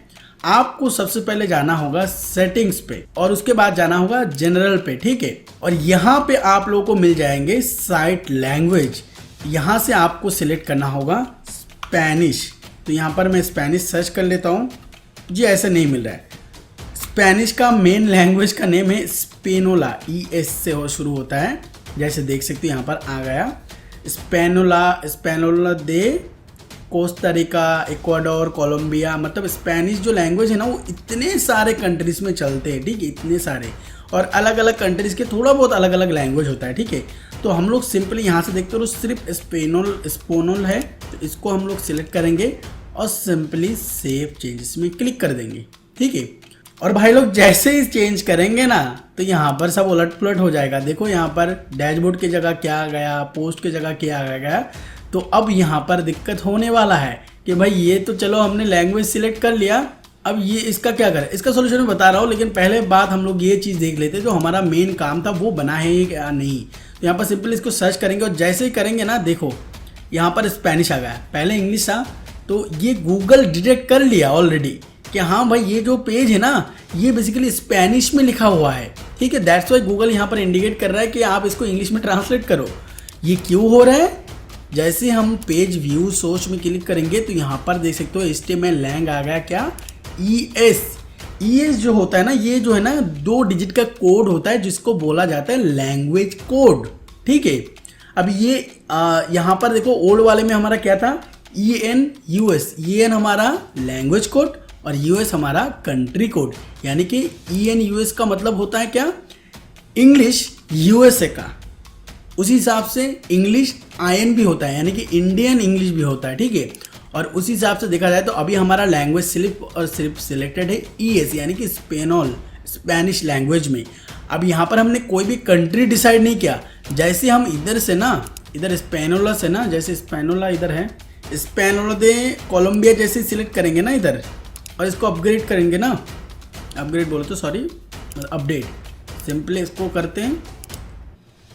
आपको सबसे पहले जाना होगा सेटिंग्स पे और उसके बाद जाना होगा जनरल पे, ठीक है। और यहाँ पे आप लोगों को मिल जाएंगे साइट लैंग्वेज, यहाँ से आपको सिलेक्ट करना होगा स्पेनिश। तो यहाँ पर मैं स्पेनिश सर्च कर लेता हूँ, जी ऐसे नहीं मिल रहा है। स्पेनिश का मेन लैंग्वेज का नेम है स्पेनोला, ES से शुरू होता है, जैसे देख सकते हो यहाँ पर आ गया स्पेनोला दे कोस्टा रिका, इक्वाडोर, कोलंबिया। मतलब स्पेनिश जो लैंग्वेज है ना वो इतने सारे कंट्रीज में चलते हैं, ठीक है, इतने सारे, और अलग अलग कंट्रीज के थोड़ा बहुत अलग अलग लैंग्वेज होता है, ठीक है। तो हम लोग सिंपली यहाँ से देखते हो सिर्फ स्पेनोल है, तो इसको हम लोग सिलेक्ट करेंगे और सिंपली सेव चेंजेस में क्लिक कर देंगे, ठीक है। और भाई लोग जैसे ही चेंज करेंगे ना तो यहाँ पर सब उलट पुलट हो जाएगा। देखो यहाँ पर डैशबोर्ड की जगह क्या आ गया, पोस्ट की जगह क्या आ गया। तो अब यहाँ पर दिक्कत होने वाला है कि भाई ये तो चलो हमने लैंग्वेज सिलेक्ट कर लिया, अब ये इसका क्या करें। इसका सोल्यूशन मैं बता रहा हूँ, लेकिन पहले बात हम लोग ये चीज़ देख लेते हैं जो हमारा मेन काम था वो बना है या नहीं। तो यहाँ पर सिंपल इसको सर्च करेंगे और जैसे ही करेंगे ना देखो यहाँ पर स्पेनिश आ गया, पहले इंग्लिश था, तो ये गूगल डिटेक्ट कर लिया ऑलरेडी कि हाँ भाई ये जो पेज है ना ये बेसिकली स्पेनिश में लिखा हुआ है, ठीक है। दैट्स वाई गूगल यहाँ पर इंडिकेट कर रहा है कि आप इसको इंग्लिश में ट्रांसलेट करो। ये क्यों हो रहा है, जैसे हम पेज व्यू सोर्स में क्लिक करेंगे तो यहाँ पर देख सकते हो HTML लैंग आ गया, क्या ES जो होता है ना, ये जो है ना 2 डिजिट का कोड होता है जिसको बोला जाता है लैंग्वेज कोड, ठीक है। अब ये यहाँ पर देखो ओल्ड वाले में हमारा क्या था, ENUS, EN हमारा लैंग्वेज कोड और US हमारा कंट्री कोड, यानी कि ENUS का मतलब होता है क्या, इंग्लिश USA का। उसी हिसाब से इंग्लिश IN भी होता है, यानी कि इंडियन इंग्लिश भी होता है, ठीक है। और उसी हिसाब से देखा जाए तो अभी हमारा लैंग्वेज सिर्फ सिलेक्टेड है ES, यानी कि स्पेनिश लैंग्वेज में। अब यहाँ पर हमने कोई भी कंट्री डिसाइड नहीं किया। जैसे हम इधर से ना, इधर स्पेनोला से ना, जैसे स्पेनोला इधर है, स्पेनोला दे कोलंबिया जैसे सिलेक्ट करेंगे ना इधर, और इसको अपग्रेड करेंगे ना, अपग्रेड बोलो तो सॉरी अपडेट, सिंपली इसको करते हैं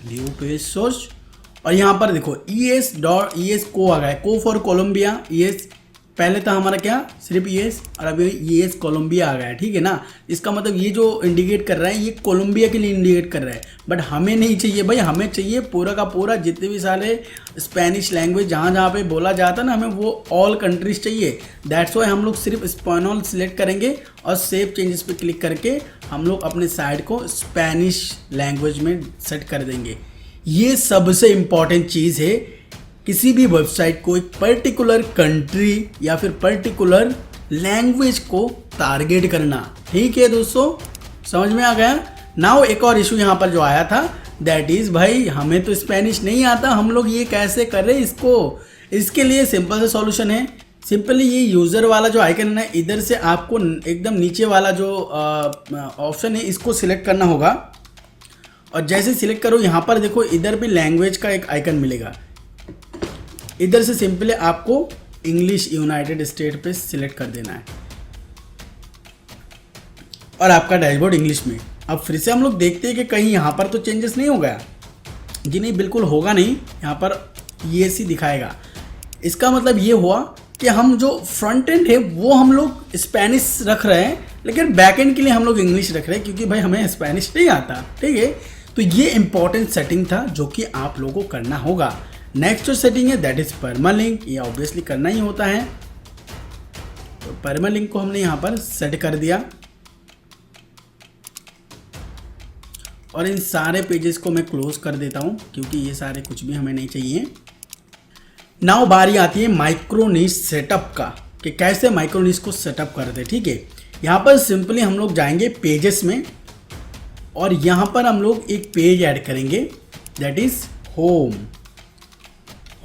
व्यू पेज सोर्स। और यहाँ पर देखो ES को आ गया, को फॉर कोलंबिया, ES पहले था हमारा क्या, सिर्फ ES, और अभी ES कोलंबिया आ गया, ठीक है ना। इसका मतलब ये जो इंडिकेट कर रहा है ये कोलंबिया के लिए इंडिकेट कर रहा है, बट हमें नहीं चाहिए भाई, हमें चाहिए पूरा का पूरा जितने भी सारे स्पेनिश लैंग्वेज जहाँ जहाँ पे बोला जाता है ना, हमें वो ऑल कंट्रीज चाहिए। दैट्स वाई हम लोग सिर्फ स्पेनोल सिलेक्ट करेंगे और सेव चेंजेस पे क्लिक करके हम लोग अपने साइट को स्पेनिश लैंग्वेज में सेट कर देंगे। ये सबसे इम्पॉर्टेंट चीज़ है, किसी भी वेबसाइट को एक पर्टिकुलर कंट्री या फिर पर्टिकुलर लैंग्वेज को टारगेट करना, ठीक है दोस्तों, समझ में आ गया। नाउ एक और इशू यहाँ पर जो आया था, दैट इज भाई हमें तो स्पेनिश नहीं आता, हम लोग ये कैसे कर रहे हैं इसको। इसके लिए सिंपल सा सॉल्यूशन है, सिंपली ये यूज़र वाला जो आइकन है ना, इधर से आपको एकदम नीचे वाला जो ऑप्शन है इसको सिलेक्ट करना होगा। और जैसे सिलेक्ट करो यहाँ पर देखो इधर भी लैंग्वेज का एक आइकन मिलेगा, इधर से सिंपली आपको इंग्लिश यूनाइटेड स्टेट पे सिलेक्ट कर देना है और आपका डैशबोर्ड इंग्लिश में। अब फिर से हम लोग देखते हैं कि कहीं यहाँ पर तो चेंजेस नहीं हो गया। जी नहीं, बिल्कुल होगा नहीं, यहाँ पर ESC दिखाएगा। इसका मतलब ये हुआ कि हम जो फ्रंट एंड है वो हम लोग स्पेनिश रख रहे हैं, लेकिन बैक एंड के लिए हम लोग इंग्लिश रख रहे हैं, क्योंकि भाई हमें स्पेनिश नहीं आता, ठीक है। तो ये इंपॉर्टेंट सेटिंग था जो कि आप लोगों को करना होगा। नेक्स्ट जो सेटिंग है दैट इज परमालिंक, ये ऑब्वियसली करना ही होता है। तो परमालिंक को हमने यहाँ पर सेट कर दिया और इन सारे पेजेस को मैं क्लोज कर देता हूँ, क्योंकि ये सारे कुछ भी हमें नहीं चाहिए। नाउ बारी आती है माइक्रोनिश सेटअप का, कि कैसे माइक्रोनिश को सेटअप करते, ठीक है। यहाँ पर सिंपली हम लोग जाएंगे पेजेस में और यहाँ पर हम लोग एक पेज ऐड करेंगे दैट इज होम।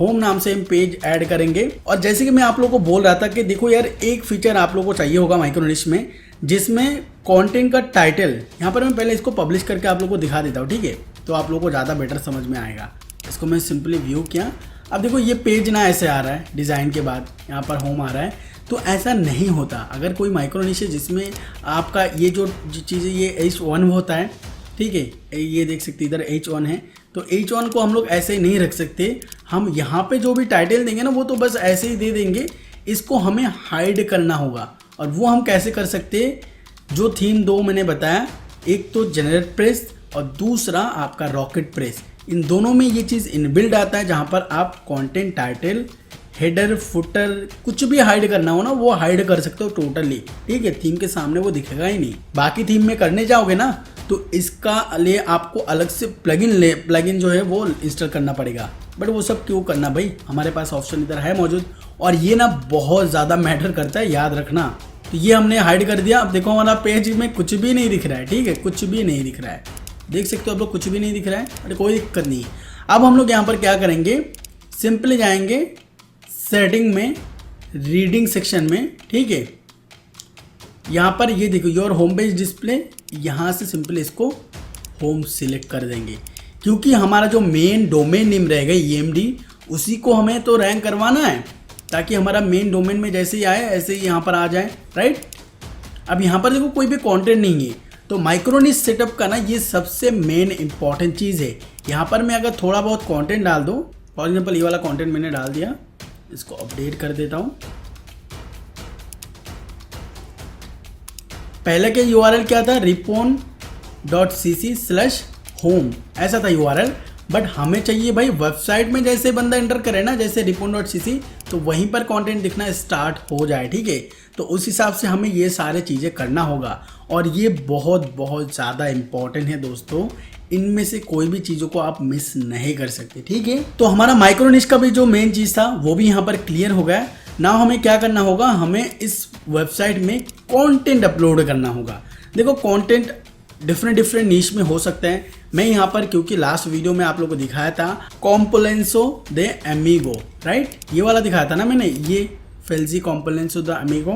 होम नाम से हम पेज ऐड करेंगे। और जैसे कि मैं आप लोगों को बोल रहा था कि देखो यार, एक फीचर आप लोगों को चाहिए होगा माइक्रोनिश में, जिसमें कंटेंट का टाइटल, यहाँ पर मैं पहले इसको पब्लिश करके आप लोगों को दिखा देता हूँ, ठीक है, तो आप लोगों को ज़्यादा बेटर समझ में आएगा। इसको मैं सिंपली व्यू किया, अब देखो ये पेज ना ऐसे आ रहा है, डिज़ाइन के बाद यहाँ पर होम आ रहा है, तो ऐसा नहीं होता। अगर कोई माइक्रोनिश है जिसमें आपका ये जो चीज़ें ये H1 होता है, ठीक है, ये देख सकते इधर H1 है, तो H1 को हम लोग ऐसे ही नहीं रख सकते। हम यहाँ पे जो भी टाइटल देंगे ना वो तो बस ऐसे ही दे देंगे, इसको हमें हाइड करना होगा। और वो हम कैसे कर सकते हैं, जो थीम दो मैंने बताया, एक तो जनरेट प्रेस और दूसरा आपका रॉकेट प्रेस, इन दोनों में ये चीज़ इनबिल्ड आता है, जहाँ पर आप कंटेंट टाइटल, हेडर, फुटर कुछ भी हाइड करना हो ना वो हाइड कर सकते हो टोटली, ठीक है। थीम के सामने वो दिखेगा ही नहीं। बाकी थीम में करने जाओगे ना तो इसका लिए आपको अलग से प्लगइन जो है वो इंस्टॉल करना पड़ेगा, बट वो सब क्यों करना भाई, हमारे पास ऑप्शन इधर है मौजूद। और ये ना बहुत ज़्यादा मैटर करता है, याद रखना। तो ये हमने हाइड कर दिया। अब देखो हमारा पेज में कुछ भी नहीं दिख रहा है, ठीक है, कुछ भी नहीं दिख रहा है, देख सकते हो आप लोग, कुछ भी नहीं दिख रहा है, अरे कोई दिक्कत नहीं। अब हम लोग यहाँ पर क्या करेंगे, सिंपली जाएंगे सेटिंग में, रीडिंग सेक्शन में, ठीक है। यहाँ पर ये देखो योर होम पेज डिस्प्ले, यहाँ से सिंपली इसको होम सिलेक्ट कर देंगे, क्योंकि हमारा जो मेन डोमेन नेम रहेगा EMD, उसी को हमें तो रैंक करवाना है, ताकि हमारा मेन डोमेन में जैसे ही आए ऐसे ही यहाँ पर आ जाए, राइट। अब यहाँ पर देखो कोई भी कंटेंट नहीं है, तो माइक्रोनिश सेटअप का ना ये सबसे मेन इंपॉर्टेंट चीज़ है। यहाँ पर मैं अगर थोड़ा बहुत कंटेंट डाल दूँ, फॉर एग्जाम्पल ये वाला कंटेंट मैंने डाल दिया, इसको अपडेट कर देता हूँ। पहले के URL क्या था, ripon.cc/home, ऐसा था URL, बट हमें चाहिए भाई वेबसाइट में जैसे बंदा एंटर करे ना, जैसे ripon.cc, तो वहीं पर कंटेंट दिखना स्टार्ट हो जाए, ठीक है। तो उस हिसाब से हमें ये सारे चीज़ें करना होगा, और ये बहुत बहुत ज़्यादा इम्पॉर्टेंट है दोस्तों। इनमें से कोई भी चीज़ों को आप मिस नहीं कर सकते, ठीक है। तो हमारा माइक्रोनिश का भी जो मेन चीज़ था वो भी यहाँ पर क्लियर हो गया। ना हमें क्या करना होगा, हमें इस वेबसाइट में कंटेंट अपलोड करना होगा। देखो कंटेंट डिफरेंट नीश में हो सकते हैं। मैं यहाँ पर, क्योंकि लास्ट वीडियो में आप लोगों को दिखाया था कॉम्पोलेंसो दे अमीगो, राइट, ये वाला दिखाया था ना मैंने, ये फेल्जी कॉम्पोलेंसो द अमीगो।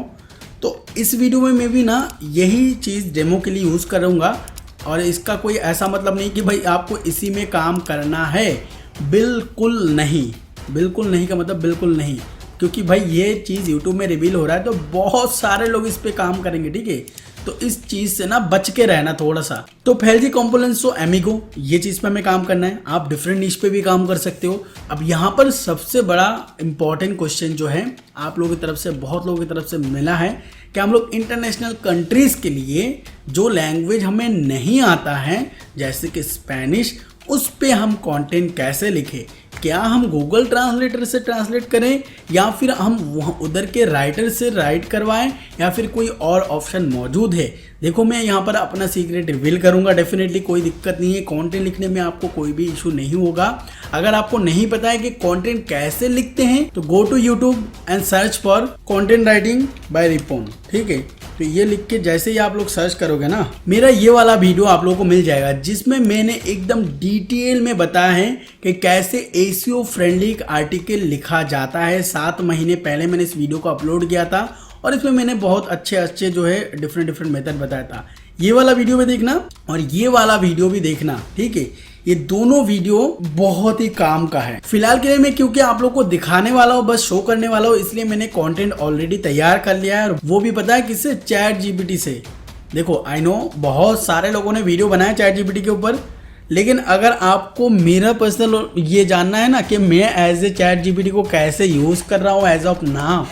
तो इस वीडियो में मैं भी ना यही चीज़ डेमो के लिए यूज़ करूँगा, और इसका कोई ऐसा मतलब नहीं कि भाई आपको इसी में काम करना है, बिल्कुल नहीं। बिल्कुल नहीं का मतलब बिल्कुल नहीं, क्योंकि भाई ये चीज़ यूट्यूब में रिवील हो रहा है तो बहुत सारे लोग इस पे काम करेंगे, ठीक है। तो इस चीज़ से ना बच के रहना थोड़ा सा। तो फेल्जी कॉम्पोलेंसो अमीगो, ये चीज़ पे हमें काम करना है। आप डिफरेंट निश पे भी काम कर सकते हो। अब यहाँ पर सबसे बड़ा इंपॉर्टेंट क्वेश्चन जो है आप लोगों की तरफ से, बहुत लोगों की तरफ से मिला है कि हम लोग इंटरनेशनल कंट्रीज़ के लिए जो लैंग्वेज हमें नहीं आता है, जैसे कि स्पेनिश, उस पे हम कंटेंट कैसे लिखें। क्या हम गूगल ट्रांसलेटर से ट्रांसलेट करें, या फिर हम वहाँ उधर के राइटर से राइट करवाएं, या फिर कोई और ऑप्शन मौजूद है। देखो मैं यहाँ पर अपना सीक्रेट रिवील करूँगा, डेफिनेटली कोई दिक्कत नहीं है। कंटेंट लिखने में आपको कोई भी इशू नहीं होगा। अगर आपको नहीं पता है कि कंटेंट कैसे लिखते हैं तो go to YouTube and search for content writing by Ripon, ठीक है। तो ये लिख के जैसे ही आप लोग सर्च करोगे ना, मेरा ये वाला वीडियो आप लोगों को मिल जाएगा, जिसमें मैंने एकदम डिटेल में बताया है कि कैसे एसईओ फ्रेंडली आर्टिकल लिखा जाता है। 7 महीने पहले मैंने इस वीडियो को अपलोड किया था, और इसमें मैंने बहुत अच्छे जो है डिफरेंट मेथड बताया था। ये वाला वीडियो भी देखना और ये वाला वीडियो भी देखना, ठीक है। ये दोनों वीडियो बहुत ही काम का है। फिलहाल के लिए मैं, क्योंकि आप लोग को दिखाने वाला हूँ, बस शो करने वाला हूँ, इसलिए मैंने कंटेंट ऑलरेडी तैयार कर लिया है, और वो भी पता है किससे, ChatGPT से। देखो आई नो बहुत सारे लोगों ने वीडियो बनाया ChatGPT के ऊपर, लेकिन अगर आपको मेरा पर्सनल ये जानना है ना कि मैं एज ए ChatGPT को कैसे यूज़ कर रहा हूँ एज ऑफ नाउ,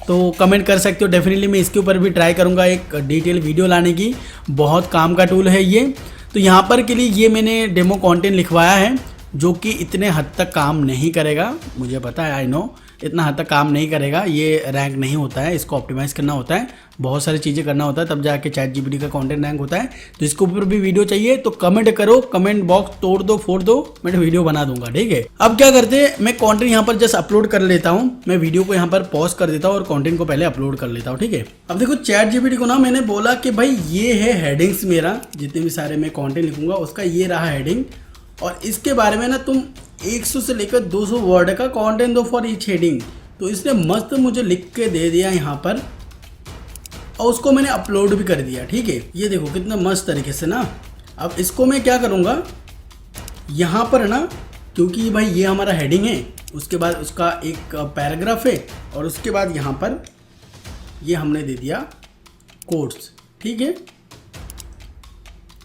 तो कमेंट कर सकते हो। डेफिनेटली मैं इसके ऊपर भी ट्राई करूँगा एक डिटेल वीडियो लाने की। बहुत काम का टूल है ये। तो यहाँ पर के लिए ये मैंने डेमो कंटेंट लिखवाया है जो कि इतने हद तक काम नहीं करेगा, मुझे पता है, आई नो इतना हद तक काम नहीं करेगा। ये रैंक नहीं होता है, इसको ऑप्टिमाइज़ करना होता है, बहुत सारी चीज़ें करना होता है, तब जाके ChatGPT का कंटेंट रैंक होता है। तो इसके ऊपर भी वीडियो चाहिए तो कमेंट करो, कमेंट बॉक्स तोड़ दो फोड़ दो, मैं वीडियो बना दूंगा, ठीक है। अब क्या करते हैं, मैं कंटेंट यहाँ पर जस्ट अपलोड कर लेता हूँ। मैं वीडियो को यहाँ पर पॉज कर देता हूँ और कंटेंट को पहले अपलोड कर लेता हूँ, ठीक है। अब देखो ChatGPT को ना मैंने बोला कि भाई ये है हेडिंग्स, मेरा जितने भी सारे मैं कॉन्टेंट लिखूंगा उसका ये रहा हेडिंग, और इसके बारे में ना तुम 100 से लेकर 200 वर्ड का कंटेंट दो फॉर ईच हेडिंग। तो इसने मस्त मुझे लिख के दे दिया यहाँ पर, और उसको मैंने अपलोड भी कर दिया, ठीक है। ये देखो कितना मस्त तरीके से ना। अब इसको मैं क्या करूँगा, यहाँ पर ना, क्योंकि भाई ये हमारा हेडिंग है, उसके बाद उसका एक पैराग्राफ है, और उसके बाद यहाँ पर ये हमने दे दिया कोट्स, ठीक है।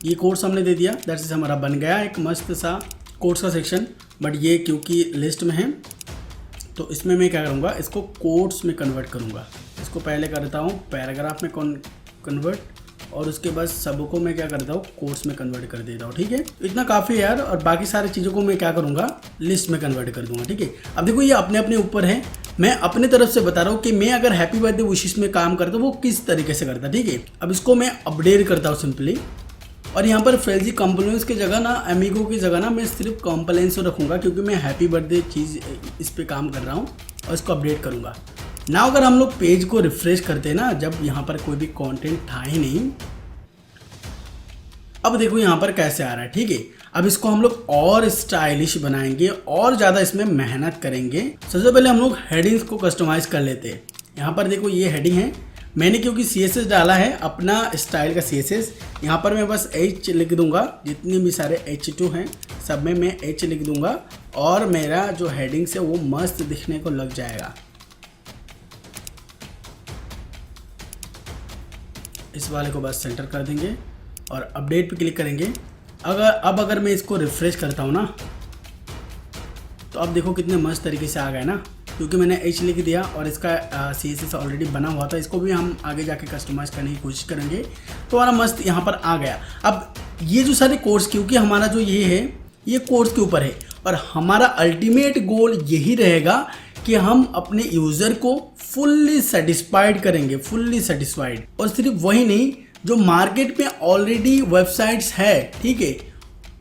ये कोट्स हमने दे दिया, दैट्स इज हमारा बन गया एक मस्त सा कोट्स का सेक्शन। बट ये क्योंकि लिस्ट में है तो इसमें मैं क्या करूँगा, इसको कोट्स में कन्वर्ट करूँगा। इसको पहले करता हूँ पैराग्राफ में कन्वर्ट, और उसके बाद सबको मैं क्या करता हूँ कोट्स में कन्वर्ट कर देता हूँ, ठीक है। इतना काफ़ी है यार। और बाकी सारी चीज़ों को मैं क्या करूँगा, लिस्ट में कन्वर्ट कर दूँगा, ठीक है। अब देखो ये अपने अपने ऊपर है, मैं अपने तरफ से बता रहा हूँ कि मैं अगर हैप्पी बर्थडे विशेस में काम करता हूँ वो किस तरीके से करता, ठीक है। अब इसको मैं अपडेट करता हूँ सिंपली, और यहाँ पर फ्रेजी कंप्लेंट्स की जगह ना, अमीगो की जगह ना, मैं सिर्फ कंप्लेंट्स रखूँगा, क्योंकि मैं हैप्पी बर्थडे चीज़ इस पे काम कर रहा हूँ, और इसको अपडेट करूँगा ना। अगर हम लोग पेज को रिफ्रेश करते हैं ना, जब यहाँ पर कोई भी कंटेंट था ही नहीं, अब देखो यहाँ पर कैसे आ रहा है, ठीक है। अब इसको हम लोग और स्टाइलिश बनाएंगे, और ज़्यादा इसमें मेहनत करेंगे। सबसे पहले हम लोग हेडिंग्स को कस्टमाइज़ कर लेते हैं। यहाँ पर देखो ये हेडिंग है, मैंने क्योंकि CSS डाला है अपना स्टाइल का CSS, यहाँ पर मैं बस H लिख दूंगा। जितने भी सारे H2 हैं सब में मैं H लिख दूंगा, और मेरा जो हेडिंग्स है वो मस्त दिखने को लग जाएगा। इस वाले को बस सेंटर कर देंगे और अपडेट पे क्लिक करेंगे। अगर मैं इसको रिफ्रेश करता हूँ ना, तो अब देखो कितने मस्त तरीके से आ गए ना, क्योंकि मैंने H लिख दिया और इसका CSS ऑलरेडी बना हुआ था। इसको भी हम आगे जाके कस्टमाइज करने की कोशिश करेंगे, तो हमारा मस्त यहाँ पर आ गया। अब ये जो सारे कोर्स, क्योंकि हमारा जो ये है ये कोर्स के ऊपर है, और हमारा अल्टीमेट गोल यही रहेगा कि हम अपने यूज़र को फुल्ली सेटिस्फाइड करेंगे, फुल्ली सेटिस्फाइड। और सिर्फ वही नहीं, जो मार्केट में ऑलरेडी वेबसाइट्स है, ठीक है,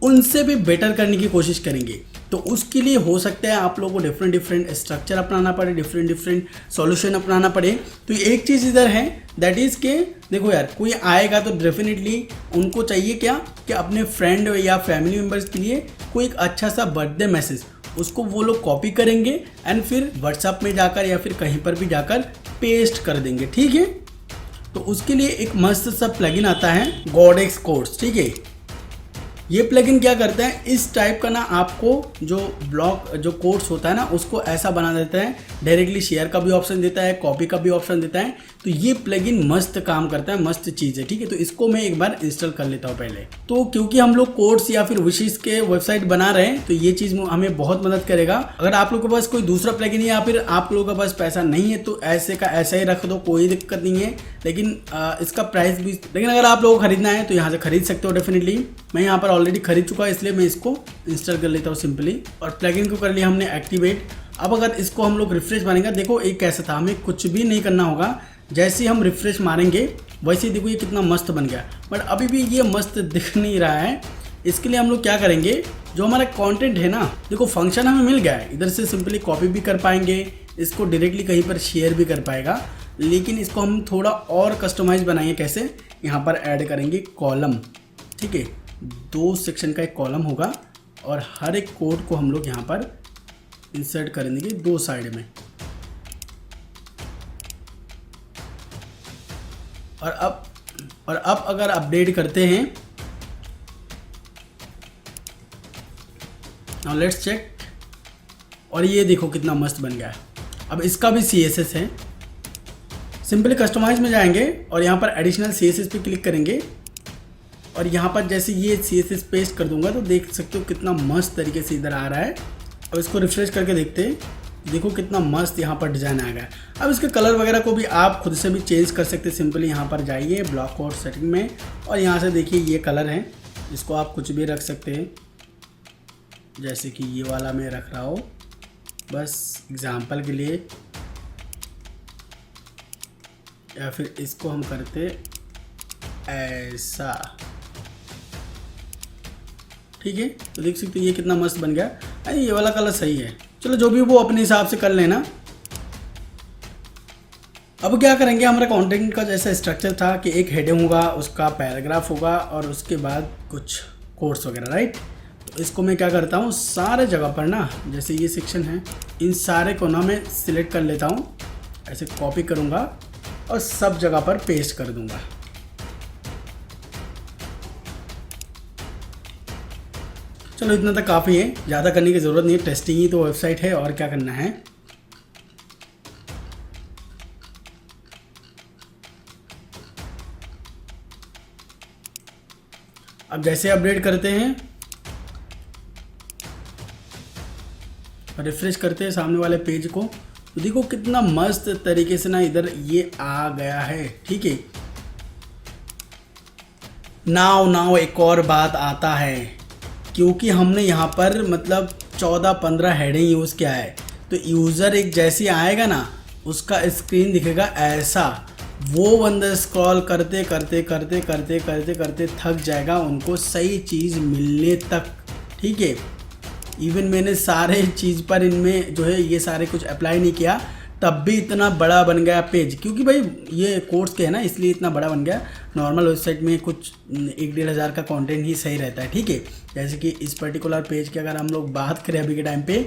उनसे भी बेटर करने की कोशिश करेंगे। तो उसके लिए हो सकता है आप लोगों को डिफरेंट स्ट्रक्चर अपनाना पड़े, डिफरेंट सॉल्यूशन अपनाना पड़े। तो एक चीज़ इधर है, दैट इज़ के देखो यार, कोई आएगा तो डेफिनेटली उनको चाहिए क्या कि अपने फ्रेंड या फैमिली मेम्बर्स के लिए कोई एक अच्छा सा बर्थडे मैसेज, उसको वो लोग कॉपी करेंगे एंड फिर व्हाट्सएप में जाकर या फिर कहीं पर भी जाकर पेस्ट कर देंगे, ठीक है। तो उसके लिए एक मस्त सा प्लगइन आता है, गॉडेक्स कोर्स, ठीक है। ये प्लगइन क्या करता है, इस टाइप का ना आपको जो ब्लॉक जो कोड्स होता है ना, उसको ऐसा बना देता है, डायरेक्टली शेयर का भी ऑप्शन देता है, कॉपी का भी ऑप्शन देता है। तो ये प्लगइन मस्त काम करता है, मस्त चीज़ है, ठीक है। तो इसको मैं एक बार इंस्टॉल कर लेता हूँ पहले। तो क्योंकि हम लोग कोड्स या फिर विशेस के वेबसाइट बना रहे हैं, तो ये चीज़ हमें बहुत मदद करेगा। अगर आप लोगों के पास कोई दूसरा प्लगइन या फिर आप लोगों के पास पैसा नहीं है तो ऐसे का ऐसा ही रख दो, कोई दिक्कत नहीं है। लेकिन इसका प्राइस भी, लेकिन अगर आप लोगों को खरीदना है तो यहाँ से खरीद सकते हो डेफिनेटली। मैं यहाँ पर ऑलरेडी खरीद चुका है, इसलिए मैं इसको इंस्टॉल कर लेता हूँ सिंपली। और प्लगइन को कर लिया हमने एक्टिवेट। अब अगर इसको हम लोग रिफ्रेश मारेंगे, देखो एक कैसा था, हमें कुछ भी नहीं करना होगा, जैसे ही हम रिफ्रेश मारेंगे वैसे ही देखो ये कितना मस्त बन गया। बट अभी भी ये मस्त दिख नहीं रहा है। इसके लिए हम लोग क्या करेंगे, जो हमारा कंटेंट है ना, देखो फंक्शन हमें मिल गया है, इधर से सिंपली कॉपी भी कर पाएंगे, इसको डायरेक्टली कहीं पर शेयर भी कर पाएगा। लेकिन इसको हम थोड़ा और कस्टमाइज बनाएंगे, कैसे, यहाँ पर ऐड करेंगे कॉलम, ठीक है। 2 सेक्शन का एक कॉलम होगा और हर एक कोड को हम लोग यहाँ पर इंसर्ट कर देंगे 2 साइड में। और अब अगर अपडेट करते हैं, नाउ लेट्स चेक, और ये देखो कितना मस्त बन गया है। अब इसका भी CSS है, सिंपली कस्टमाइज में जाएंगे और यहाँ पर एडिशनल CSS पे क्लिक करेंगे, और यहाँ पर जैसे ये CSS पेस्ट कर दूंगा तो देख सकते हो कितना मस्त तरीके से इधर आ रहा है। अब इसको रिफ्रेश करके देखते हैं, देखो कितना मस्त यहाँ पर डिज़ाइन आ गया। अब इसके कलर वगैरह को भी आप खुद से भी चेंज कर सकते हैं। सिंपली यहाँ पर जाइए ब्लॉक कोड सेटिंग में और यहाँ से देखिए ये कलर है, इसको आप कुछ भी रख सकते हैं, जैसे कि ये वाला मैं रख रहा हूँ बस एग्जांपल के लिए, या फिर इसको हम करते ऐसा, ठीक है। तो देख सकते हैं ये कितना मस्त बन गया। अरे ये वाला कलर सही है, चलो जो भी वो अपने हिसाब से कर लेना। अब क्या करेंगे, हमारा कंटेंट का जैसा स्ट्रक्चर था कि एक हेडिंग होगा, उसका पैराग्राफ होगा और उसके बाद कुछ कोट्स वगैरह, राइट। तो इसको मैं क्या करता हूँ, सारे जगह पर ना, जैसे ये सेक्शन है, इन सारे को ना मैं सिलेक्ट कर लेता हूँ, ऐसे कॉपी करूँगा और सब जगह पर पेस्ट कर दूँगा। चलो इतना तक काफ़ी है, ज़्यादा करने की ज़रूरत नहीं है, टेस्टिंग ही तो वेबसाइट है, और क्या करना है। अब जैसे अपडेट करते हैं, रिफ्रेश करते हैं सामने वाले पेज को, तो देखो कितना मस्त तरीके से ना इधर ये आ गया है, ठीक है। नाउ एक और बात आता है, क्योंकि हमने यहाँ पर मतलब 14-15 हेडिंग यूज़ किया है, तो यूज़र एक जैसे आएगा ना, उसका स्क्रीन दिखेगा ऐसा, वो बंदा स्क्रॉल करते करते करते करते करते करते थक जाएगा उनको सही चीज़ मिलने तक, ठीक है। इवन मैंने सारे चीज़ पर इनमें जो है ये सारे कुछ अप्लाई नहीं किया, तब भी इतना बड़ा बन गया पेज, क्योंकि भाई ये कोर्स के है ना, इसलिए इतना बड़ा बन गया। नॉर्मल वेबसाइट में कुछ 1-1.5 हज़ार का कंटेंट ही सही रहता है, ठीक है। जैसे कि इस पर्टिकुलर पेज की अगर हम लोग बात करें अभी के टाइम पे,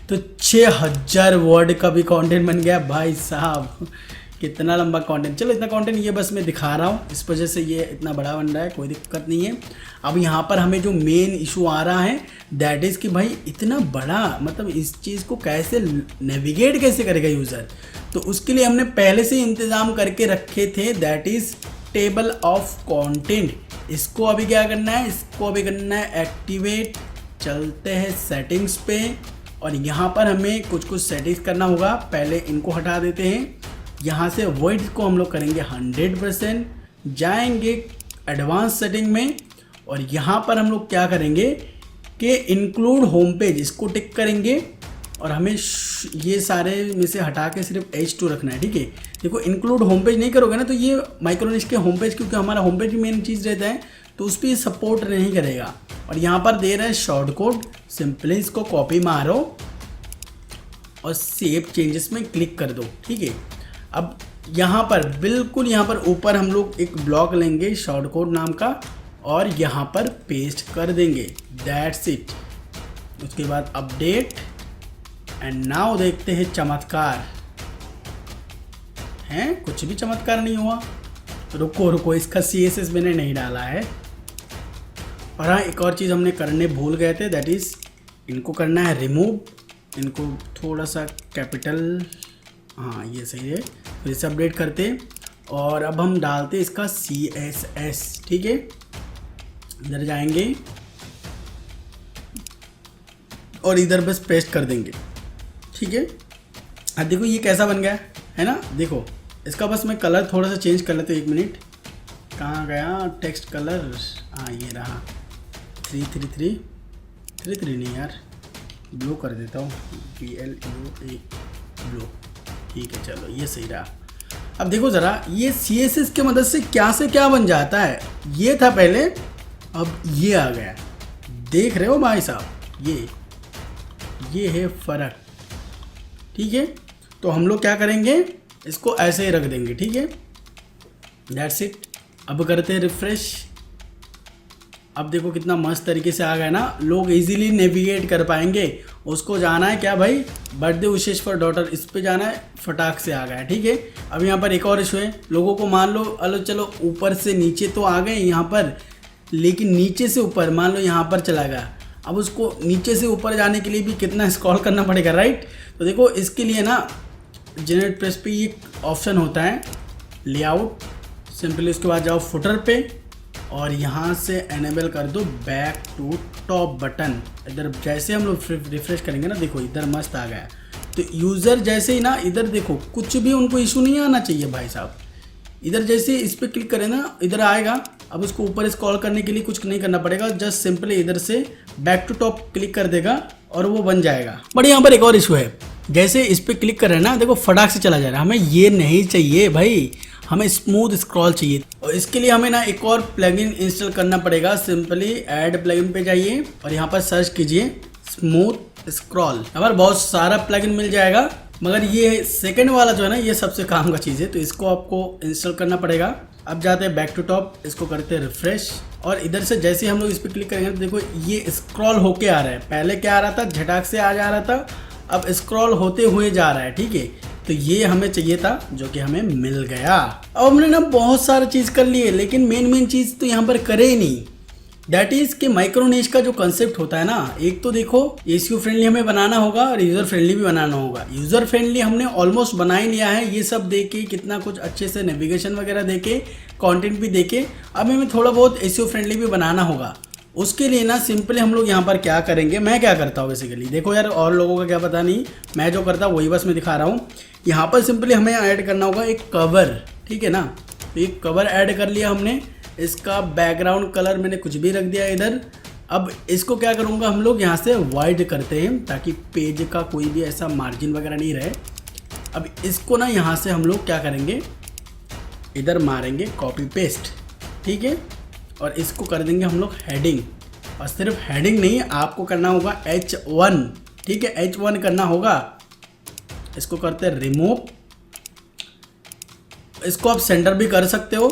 तो 6000 वर्ड का भी कंटेंट बन गया भाई साहब, कितना लंबा कंटेंट। चलो इतना कंटेंट ये बस मैं दिखा रहा हूँ, इस वजह से ये इतना बड़ा बन रहा है, कोई दिक्कत नहीं है। अब यहाँ पर हमें जो मेन इशू आ रहा है दैट इज़ कि भाई इतना बड़ा, मतलब इस चीज़ को कैसे नेविगेट कैसे करेगा यूज़र। तो उसके लिए हमने पहले से इंतज़ाम करके रखे थे, that is table of content. इसको अभी क्या करना है, इसको अभी करना है एक्टिवेट। चलते हैं सेटिंग्स पे, और यहाँ पर हमें कुछ सेटिंग्स करना होगा। पहले इनको हटा देते हैं, यहाँ से वॉइड को हम लोग करेंगे 100%, जाएंगे एडवांस सेटिंग में, और यहाँ पर हम लोग क्या करेंगे कि इंक्लूड होम पेज, इसको टिक करेंगे, और हमें ये सारे में से हटा के सिर्फ H2 रखना है, ठीक है। देखो इंक्लूड होम पेज नहीं करोगे ना, तो ये माइक्रोनिश के होम पेज, क्योंकि हमारा होम पेज मेन चीज़ रहता है, तो उस पर सपोर्ट नहीं करेगा। और यहाँ पर दे रहा है शॉर्ट कोड, सिंपली इसको कॉपी मारो और सेव चेंजेस में क्लिक कर दो, ठीक है। अब यहाँ पर बिल्कुल यहाँ पर ऊपर हम लोग एक ब्लॉक लेंगे शॉर्ट कोड नाम का, और यहाँ पर पेस्ट कर देंगे, दैट्स इट। उसके बाद अपडेट, एंड नाउ देखते हैं चमत्कार। हैं, कुछ भी चमत्कार नहीं हुआ। रुको, इसका CSS मैंने नहीं डाला है। और हाँ, एक और चीज़ हमने करने भूल गए थे, दैट इज़ इनको करना है रिमूव, इनको थोड़ा सा कैपिटल, हाँ ये सही है। फिर से अपडेट करते, और अब हम डालते इसका CSS, ठीक है। इधर जाएंगे और इधर बस पेस्ट कर देंगे, ठीक है। अब देखो ये कैसा बन गया है ना, देखो इसका बस मैं कलर थोड़ा सा चेंज कर लेता हूँ, 1 मिनट, कहाँ गया टेक्स्ट कलर, हाँ ये रहा 333 नहीं यार, ब्लू कर देता हूँ, BLUE ब्लू, ठीक है। चलो ये सही रहा। अब देखो ज़रा ये CSS की मदद से क्या से क्या बन जाता है। ये था पहले, अब ये आ गया, देख रहे हो भाई साहब, ये है फ़र्क, ठीक है। तो हम लोग क्या करेंगे, इसको ऐसे ही रख देंगे, ठीक है, दैट्स इट। अब करते हैं रिफ्रेश। अब देखो कितना मस्त तरीके से आ गया ना, लोग इजीली नेविगेट कर पाएंगे। उसको जाना है क्या भाई, बर्थडे विशेष फॉर डॉटर, इस पे जाना है, फटाक से आ गया, ठीक है। अब यहाँ पर एक और इशू है, लोगों को मान लो चलो ऊपर से नीचे तो आ गए यहाँ पर, लेकिन नीचे से ऊपर मान लो यहाँ पर चला गया। अब उसको नीचे से ऊपर जाने के लिए भी कितना स्क्रॉल करना पड़ेगा, राइट। तो देखो इसके लिए ना जनरेट प्रेस पे ये ऑप्शन होता है लेआउट, सिंपली उसके बाद जाओ फुटर पे, और यहाँ से एनेबल कर दो बैक टू टॉप बटन। इधर जैसे हम लोग रिफ्रेश करेंगे ना, देखो इधर मस्त आ गया। तो यूज़र जैसे ही ना इधर देखो कुछ भी उनको इशू नहीं आना चाहिए भाई साहब। इधर जैसे इस पर क्लिक करें ना इधर आएगा। अब उसको ऊपर स्क्रॉल करने के लिए कुछ नहीं करना पड़ेगा, जस्ट सिंपली इधर से बैक टू टॉप क्लिक कर देगा और वो बन जाएगा। बट यहाँ पर एक और इशू है, जैसे इस पर क्लिक कर रहे हैं ना देखो फटाक से चला जा रहा है। हमें ये नहीं चाहिए भाई, हमें स्मूथ स्क्रॉल चाहिए। और इसके लिए हमें ना एक और प्लगइन इंस्टॉल करना पड़ेगा। सिंपली ऐड प्लगइन पे जाइए और यहाँ पर सर्च कीजिए स्मूथ स्क्रॉल। यहाँ पर बहुत सारा प्लगइन मिल जाएगा, मगर ये सेकंड वाला जो है ना ये सबसे काम का चीज़ है, तो इसको आपको इंस्टॉल करना पड़ेगा। अब जाते हैं बैक टू टॉप, इसको करते हैं रिफ्रेश और इधर से जैसे हम लोग इस पर क्लिक करेंगे तो देखो ये स्क्रॉल होके आ रहा है। पहले क्या आ रहा था, झटाक से आ जा रहा था, अब स्क्रॉल होते हुए जा रहा है। ठीक है, तो ये हमें चाहिए था जो कि हमें मिल गया। अब हमने ना बहुत सारा चीज़ कर लिए, लेकिन मेन चीज़ तो यहाँ पर करे ही नहीं। दैट इज कि माइक्रोनिश का जो कंसेप्ट होता है ना, एक तो देखो एसईओ फ्रेंडली हमें बनाना होगा और यूजर फ्रेंडली भी बनाना होगा। यूजर फ्रेंडली हमने ऑलमोस्ट बना ही लिया है, ये सब देके कितना कुछ अच्छे से नेविगेशन वगैरह देके कंटेंट भी देके अब हमें थोड़ा बहुत एसईओ फ्रेंडली भी बनाना होगा। उसके लिए ना सिंपली हम लोग यहाँ पर क्या करेंगे, मैं क्या करता हूँ बेसिकली, देखो यार और लोगों का क्या पता नहीं, मैं जो करता हूँ वही बस मैं दिखा रहा हूँ। यहाँ पर सिंपली हमें ऐड करना होगा एक कवर, ठीक है ना। तो एक कवर ऐड कर लिया हमने, इसका बैकग्राउंड कलर मैंने कुछ भी रख दिया इधर। अब इसको क्या करूँगा, हम लोग यहाँ से वाइड करते हैं ताकि पेज का कोई भी ऐसा मार्जिन वगैरह नहीं रहे। अब इसको ना यहाँ से हम लोग क्या करेंगे, इधर मारेंगे कॉपी पेस्ट, ठीक है। और इसको कर देंगे हम लोग हेडिंग, और सिर्फ हेडिंग नहीं आपको करना होगा H1, ठीक है, H1 करना होगा। इसको करते हैं रिमूव, इसको आप सेंटर भी कर सकते हो,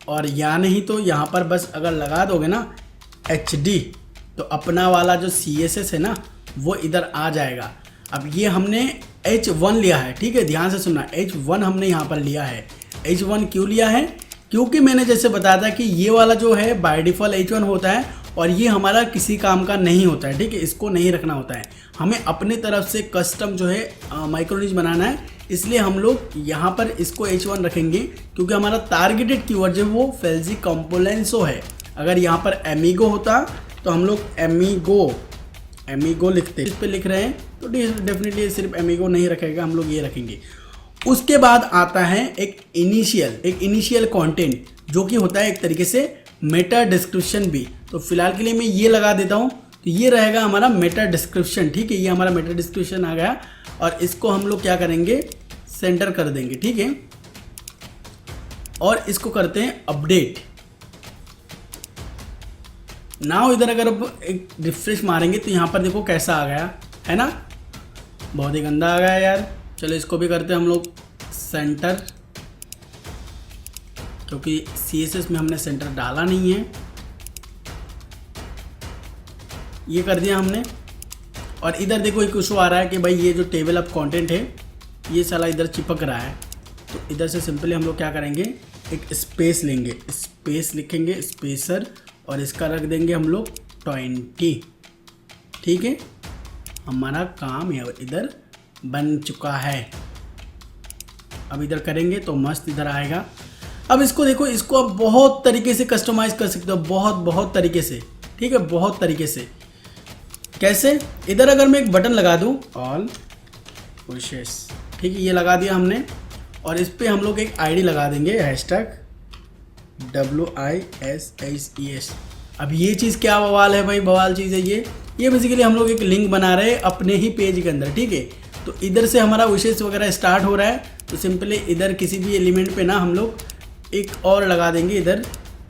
और या नहीं तो यहाँ पर बस अगर लगा दोगे ना HD तो अपना वाला जो CSS है ना वो इधर आ जाएगा। अब ये हमने H1 लिया है, ठीक है, ध्यान से सुनना, H1 हमने यहाँ पर लिया है। H1 क्यों लिया है, क्योंकि मैंने जैसे बताया था कि ये वाला जो है बाय डिफ़ॉल्ट H1 होता है और ये हमारा किसी काम का नहीं होता है, ठीक है, इसको नहीं रखना होता है। हमें अपने तरफ से कस्टम जो है माइक्रोनिश बनाना है, इसलिए हम लोग यहाँ पर इसको H1 रखेंगे, क्योंकि हमारा टारगेटेड कीवर्ड जो वो फेल्जी कॉम्पोलेंसो है। अगर यहाँ पर एमिगो होता तो हम लोग एमिगो लिखते, इस पे लिख रहे हैं तो डेफिनेटली सिर्फ एमिगो नहीं रखेगा, हम लोग ये रखेंगे। उसके बाद आता है एक इनिशियल कंटेंट जो कि होता है एक तरीके से मेटा डिस्क्रिप्शन भी। तो फिलहाल के लिए मैं ये लगा देता हूँ, तो ये रहेगा हमारा मेटा डिस्क्रिप्शन, ठीक है, ये हमारा मेटा डिस्क्रिप्शन आ गया। और इसको हम लोग क्या करेंगे, सेंटर कर देंगे, ठीक है, और इसको करते हैं अपडेट। नाउ इधर अगर अब एक रिफ्रेश मारेंगे तो यहाँ पर देखो कैसा आ गया है ना, बहुत ही गंदा आ गया यार। चलो इसको भी करते हैं हम लोग सेंटर, क्योंकि CSS में हमने सेंटर डाला नहीं है, ये कर दिया हमने। और इधर देखो एक इशू आ रहा है कि भाई ये जो टेबल ऑफ कंटेंट है ये साला इधर चिपक रहा है। तो इधर से सिंपली हम लोग क्या करेंगे, एक स्पेस लेंगे, स्पेस लिखेंगे स्पेसर, और इसका रख देंगे हम लोग 20, ठीक है। हमारा काम इधर बन चुका है। अब इधर करेंगे तो मस्त इधर आएगा। अब इसको देखो, इसको आप बहुत तरीके से कस्टमाइज कर सकते हो, बहुत तरीके से, ठीक है, बहुत तरीके से। कैसे, इधर अगर मैं एक बटन लगा दूं ऑल विशेष, ठीक है, ये लगा दिया हमने, और इस पर हम लोग एक ID लगा देंगे #WISHES। अब ये चीज़ क्या बवाल है भाई, बवाल चीज़ है ये बेसिकली हम लोग एक लिंक बना रहे हैं अपने ही पेज के अंदर, ठीक है। तो इधर से हमारा विशेष वगैरह स्टार्ट हो रहा है, तो सिंपली इधर किसी भी एलिमेंट पे ना हम लोग एक और लगा देंगे, इधर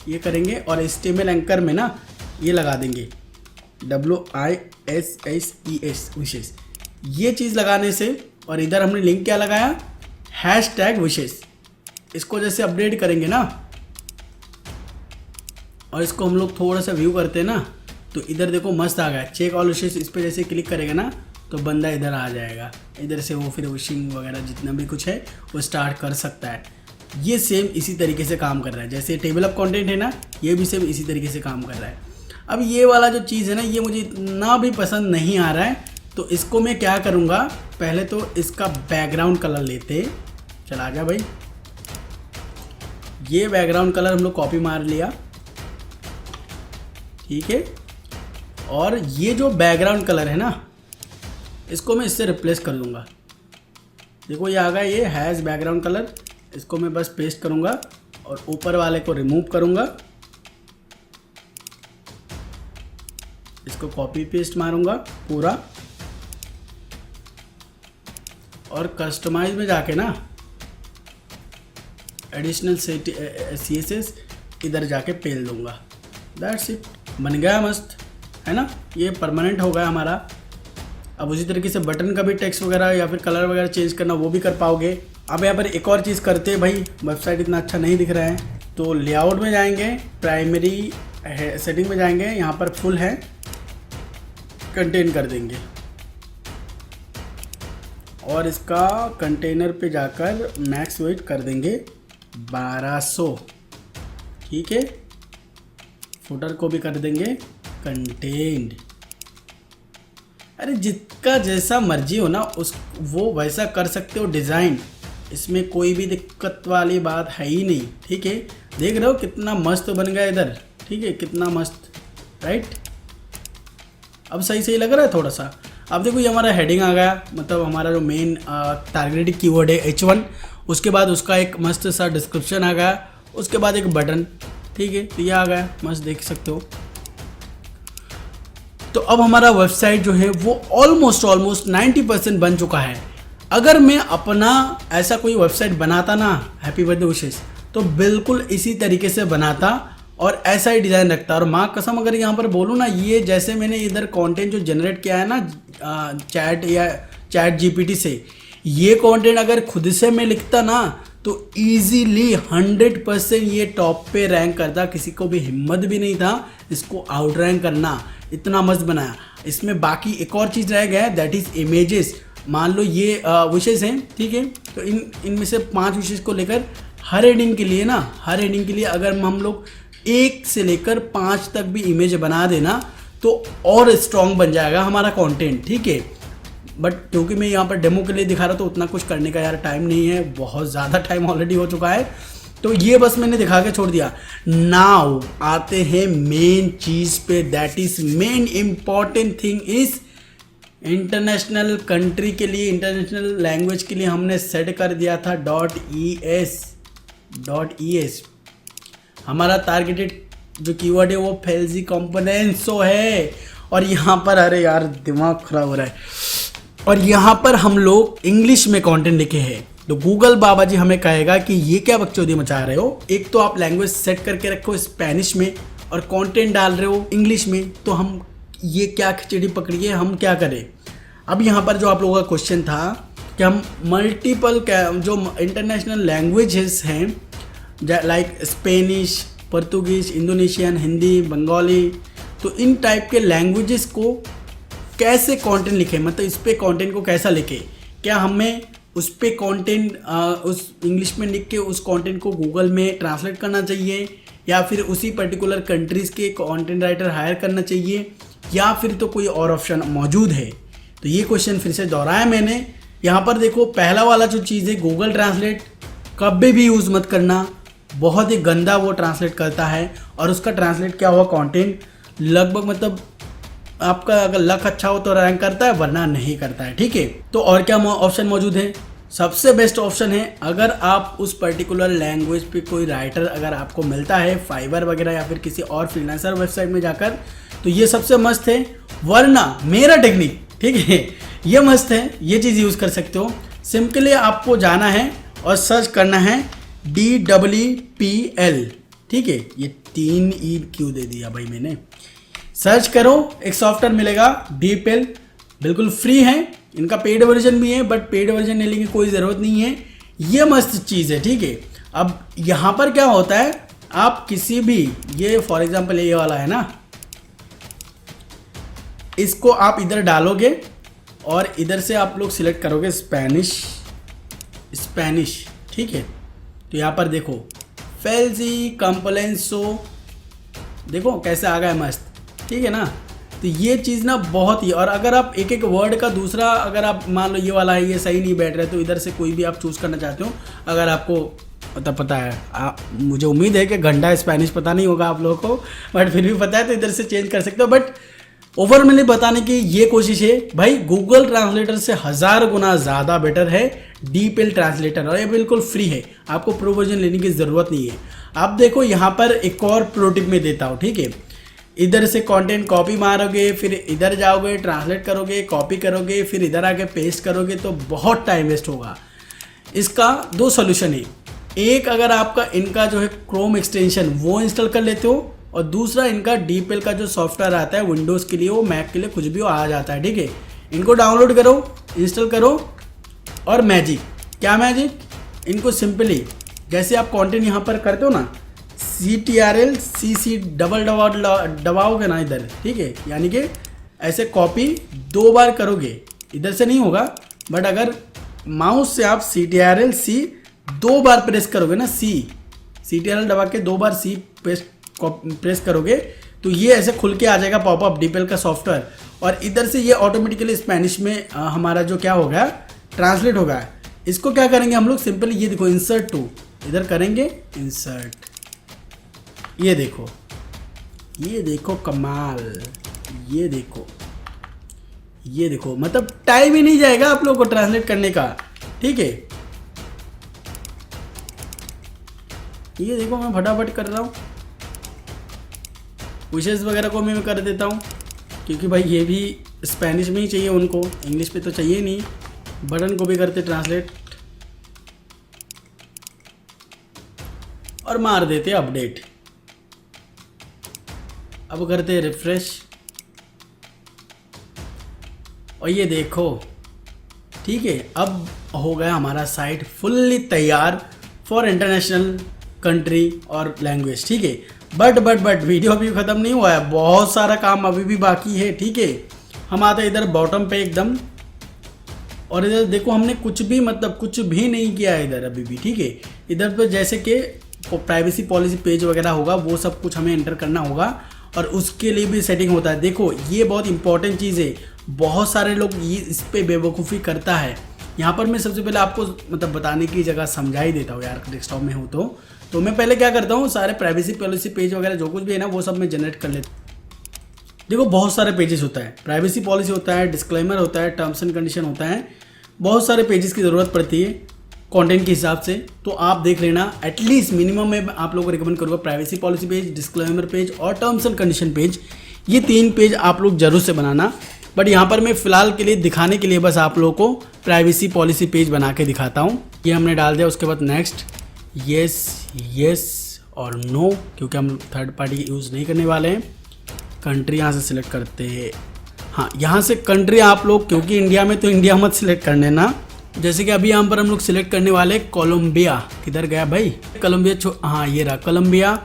ये करेंगे, और HTML एंकर में ना ये लगा देंगे WISHES विशेष। ये चीज़ लगाने से, और इधर हमने लिंक क्या लगाया, #विशेष। इसको जैसे अपडेट करेंगे ना, और इसको हम लोग थोड़ा सा व्यू करते हैं ना, तो इधर देखो मस्त आ गया, चेक ऑल विशेष। इस पर जैसे क्लिक करेगा ना तो बंदा इधर आ जाएगा, इधर से वो फिर विशिंग वगैरह जितना भी कुछ है वो स्टार्ट कर सकता है। ये सेम इसी तरीके से काम कर रहा है, जैसे टेबल ऑफ कंटेंट है ना, ये भी सेम इसी तरीके से काम कर रहा है। अब ये वाला जो चीज़ है ना, ये मुझे इतना भी पसंद नहीं आ रहा है, तो इसको मैं क्या करूँगा, पहले तो इसका बैकग्राउंड कलर लेते, चला जा भाई, ये बैकग्राउंड कलर हम लोग कॉपी मार लिया, ठीक है। और ये जो बैकग्राउंड कलर है ना, इसको मैं इससे रिप्लेस कर दूंगा, देखो ये आ गया, ये हैज़ बैकग्राउंड कलर। इसको मैं बस पेस्ट करूँगा और ऊपर वाले को रिमूव करूँगा, इसको कॉपी पेस्ट मारूँगा पूरा, और कस्टमाइज में जाके ना एडिशनल CSS इधर जाके पेल दूँगा। दैट्स इट, बन गया मस्त, है ना। ये परमानेंट हो गया हमारा। अब उसी तरीके से बटन का भी टेक्स्ट वगैरह या फिर कलर वगैरह चेंज करना वो भी कर पाओगे। अब यहाँ पर एक और चीज़ करते हैं भाई, वेबसाइट इतना अच्छा नहीं दिख रहा है, तो लेआउट में जाएंगे, प्राइमरी सेटिंग में जाएंगे, यहाँ पर फुल है, कंटेन कर देंगे और इसका कंटेनर पे जाकर मैक्स वेट कर देंगे 1200, ठीक है। फुटर को भी कर देंगे कंटेंट। अरे जिसका जैसा मर्जी हो ना उस वो वैसा कर सकते हो डिज़ाइन, इसमें कोई भी दिक्कत वाली बात है ही नहीं, ठीक है। देख रहे हो कितना मस्त बन गया इधर, ठीक है, कितना मस्त, राइट। अब सही लग रहा है थोड़ा सा। अब देखो ये हमारा हेडिंग आ गया, मतलब हमारा जो मेन टारगेटेड कीवर्ड है H1, उसके बाद उसका एक मस्त सा डिस्क्रिप्शन आ गया, उसके बाद एक बटन, ठीक है। तो ये आ गया मस्त, देख सकते हो। तो अब हमारा वेबसाइट जो है वो ऑलमोस्ट 90% बन चुका है। अगर मैं अपना ऐसा कोई वेबसाइट बनाता ना, हैप्पी बर्थडे विशेस, तो बिल्कुल इसी तरीके से बनाता और ऐसा ही डिज़ाइन रखता। और माँ कसम अगर यहाँ पर बोलूँ ना, ये जैसे मैंने इधर कंटेंट जो जनरेट किया है ना चैट GPT से, ये कंटेंट अगर खुद से मैं लिखता ना तो इजीली 100% ये टॉप पे रैंक करता। किसी को भी हिम्मत भी नहीं था इसको आउट रैंक करना, इतना मस्त बनाया। इसमें बाकी एक और चीज़ रह गया है, दैट इज़ इमेजेस। मान लो ये विशेष हैं, ठीक है, तो इनमें से 5 विशेष को लेकर हर हेडिंग के लिए ना, हर हेडिंग के लिए अगर हम लोग 1 से लेकर 5 तक भी इमेज बना देना तो और स्ट्रॉन्ग बन जाएगा हमारा कंटेंट, ठीक है। बट क्योंकि मैं यहाँ पर डेमो के लिए दिखा रहा हूँ तो उतना कुछ करने का यार टाइम नहीं है, बहुत ज़्यादा टाइम ऑलरेडी हो चुका है, तो ये बस मैंने दिखा के छोड़ दिया। नाउ आते हैं मेन चीज़ पे, that is main important thing is international country के लिए, इंटरनेशनल लैंग्वेज के लिए हमने सेट कर दिया था .es। हमारा टारगेटेड जो कीवर्ड है वो फेल्जी कंपोनेंट्सो है। और यहाँ पर अरे यार दिमाग खराब हो रहा है, और यहाँ पर हम लोग इंग्लिश में कंटेंट लिखे हैं, तो गूगल बाबा जी हमें कहेगा कि ये क्या बकचोदी मचा रहे हो। एक तो आप लैंग्वेज सेट करके रखो स्पेनिश में और कंटेंट डाल रहे हो इंग्लिश में, तो हम ये क्या खिचड़ी पकड़ी है, हम क्या करें। अब यहाँ पर जो आप लोगों का क्वेश्चन था कि हम मल्टीपल जो इंटरनेशनल लैंग्वेजेस हैं like Spanish, Portuguese, Indonesian, Hindi, Bengali, तो इन टाइप के लैंग्वेजेस को कैसे कंटेंट लिखें, मतलब इस पे कंटेंट को कैसा लिखें। क्या हमें उस पे कंटेंट उस इंग्लिश में लिख के उस कंटेंट को गूगल में ट्रांसलेट करना चाहिए, या फिर उसी पर्टिकुलर कंट्रीज़ के कंटेंट राइटर हायर करना चाहिए, या फिर तो कोई और ऑप्शन मौजूद है। तो ये क्वेश्चन फिर से दोहराया मैंने। यहाँ पर देखो पहला वाला जो चीज़ है गूगल ट्रांसलेट, कभी भी यूज़ मत करना, बहुत ही गंदा वो ट्रांसलेट करता है। और उसका ट्रांसलेट क्या हुआ कंटेंट लगभग, मतलब आपका अगर लक अच्छा हो तो रैंक करता है, वरना नहीं करता है, ठीक है। तो और क्या ऑप्शन मौजूद है, सबसे बेस्ट ऑप्शन है अगर आप उस पर्टिकुलर लैंग्वेज पे कोई राइटर अगर आपको मिलता है फाइवर वगैरह या फिर किसी और फ्रीलांसर वेबसाइट में जाकर, तो ये सबसे मस्त है। वरना मेरा टेक्निक, ठीक है, ये मस्त है, ये चीज़ यूज़ कर सकते हो। सिंपली आपको जाना है और सर्च करना है DWPL, ठीक है। ये 3 ई क्यों दे दिया भाई मैंने। सर्च करो, एक सॉफ्टवेयर मिलेगा DWPL, बिल्कुल फ्री है, इनका पेड वर्जन भी है, बट पेड वर्जन लेने की कोई ज़रूरत नहीं है। ये मस्त चीज़ है, ठीक है। अब यहाँ पर क्या होता है, आप किसी भी, ये फॉर एग्जांपल ये वाला है ना, इसको आप इधर डालोगे और इधर से आप लोग सिलेक्ट करोगे स्पेनिश, ठीक है। तो यहाँ पर देखो फेल्जी कंप्लेंसो, देखो कैसे आ गया मस्त, ठीक है ना। तो ये चीज़ ना बहुत ही, और अगर आप एक एक वर्ड का दूसरा, अगर आप मान लो ये वाला है, ये सही नहीं बैठ रहा है, तो इधर से कोई भी आप चूज़ करना चाहते हो, अगर आपको मतलब पता है, मुझे उम्मीद है कि घंटा स्पेनिश पता नहीं होगा आप लोगों को, बट फिर भी पता है तो इधर से चेंज कर सकते हो। बट ओवरऑल बताने की ये कोशिश है भाई, गूगल ट्रांसलेटर से 1000 गुना ज़्यादा बेटर है डीपीएल ट्रांसलेटर, और ये बिल्कुल फ्री है, आपको प्रो वर्जन लेने की ज़रूरत नहीं है। आप देखो यहाँ पर एक और प्रो टिप में देता हूँ, ठीक है। इधर से कंटेंट कॉपी मारोगे, फिर इधर जाओगे, ट्रांसलेट करोगे, कॉपी करोगे, फिर इधर आके पेस्ट करोगे तो बहुत टाइम वेस्ट होगा। इसका 2 सोल्यूशन है, एक अगर आपका इनका जो है क्रोम एक्सटेंशन वो इंस्टॉल कर लेते हो, और दूसरा इनका डीपीएल का जो सॉफ्टवेयर आता है विंडोज़ के लिए, वो मैक के लिए कुछ भी आ जाता है, ठीक है। इनको डाउनलोड करो, इंस्टॉल करो, और मैजिक, क्या मैजिक, इनको सिंपली जैसे आप कंटेंट यहाँ पर करते हो ना, CTRL CC डबल दबाओगे ना इधर, ठीक है, यानी कि ऐसे कॉपी 2 बार करोगे, इधर से नहीं होगा, बट अगर माउस से आप CTRL C 2 बार प्रेस करोगे ना, CTRL दबा के 2 बार C प्रेस करोगे तो ये ऐसे खुल के आ जाएगा पॉपअप डीपीएल का सॉफ्टवेयर, और इधर से ये ऑटोमेटिकली स्पेनिश में हमारा जो क्या होगा ट्रांसलेट होगा। इसको क्या करेंगे हम लोग, सिंपली ये देखो इंसर्ट टू, इधर करेंगे इंसर्ट, ये देखो कमाल, ये देखो मतलब टाइम ही नहीं जाएगा आप लोगों को ट्रांसलेट करने का, ठीक है। ये देखो मैं फटाफट कर रहा हूँ, विशेष वगैरह को मैं कर देता हूँ, क्योंकि भाई ये भी स्पेनिश में ही चाहिए उनको, इंग्लिश पे तो चाहिए नहीं। बटन को भी करते ट्रांसलेट और मार देते अपडेट। अब करते रिफ्रेश, और ये देखो, ठीक है, अब हो गया हमारा साइट फुल्ली तैयार फॉर इंटरनेशनल कंट्री और लैंग्वेज, ठीक है। बट वीडियो अभी ख़त्म नहीं हुआ है, बहुत सारा काम अभी भी बाकी है, ठीक है। हम आते हैं इधर बॉटम पे एकदम, और इधर देखो हमने कुछ भी नहीं किया है इधर अभी भी, ठीक है। इधर पे जैसे कि प्राइवेसी पॉलिसी पेज वगैरह होगा, वो सब कुछ हमें एंटर करना होगा, और उसके लिए भी सेटिंग होता है। देखो ये बहुत इंपॉर्टेंट चीज़ है, बहुत सारे लोग ये इस पर बेवकूफ़ी करता है। यहाँ पर मैं सबसे पहले आपको बताने की जगह समझा ही देता हूँ यार, डेस्कटॉप में हूँ तो मैं पहले क्या करता हूँ, सारे प्राइवेसी पॉलिसी पेज वगैरह जो कुछ भी है ना वो सब मैं जनरेट कर लेता हूँ। देखो बहुत सारे पेजेस होता है, प्राइवेसी पॉलिसी होता है, डिस्क्लेमर होता है, टर्म्स एंड कंडीशन होता है, बहुत सारे पेजेस की ज़रूरत पड़ती है कंटेंट के हिसाब से। तो आप देख लेना, एटलीस्ट मिनिमम मैं आप लोगों को रिकमेंड करूँगा privacy policy page, disclaimer page और टर्म्स एंड कंडीशन पेज, ये 3 पेज आप लोग जरूर से बनाना। बट यहाँ पर मैं फ़िलहाल के लिए दिखाने के लिए बस आप लोगों को प्राइवेसी पॉलिसी पेज बना के दिखाता हूँ। ये हमने डाल दिया, उसके बाद नेक्स्ट, येस और नो, क्योंकि हम थर्ड पार्टी यूज़ नहीं करने वाले हैं। कंट्री यहाँ से सिलेक्ट करते हैं, हाँ यहाँ से कंट्री आप लोग, क्योंकि इंडिया में तो इंडिया मत सिलेक्ट करने ना। जैसे कि अभी यहाँ पर हम लोग सिलेक्ट करने वाले कोलंबिया, किधर गया भाई कोलंबिया, हाँ ये रहा कोलंबिया।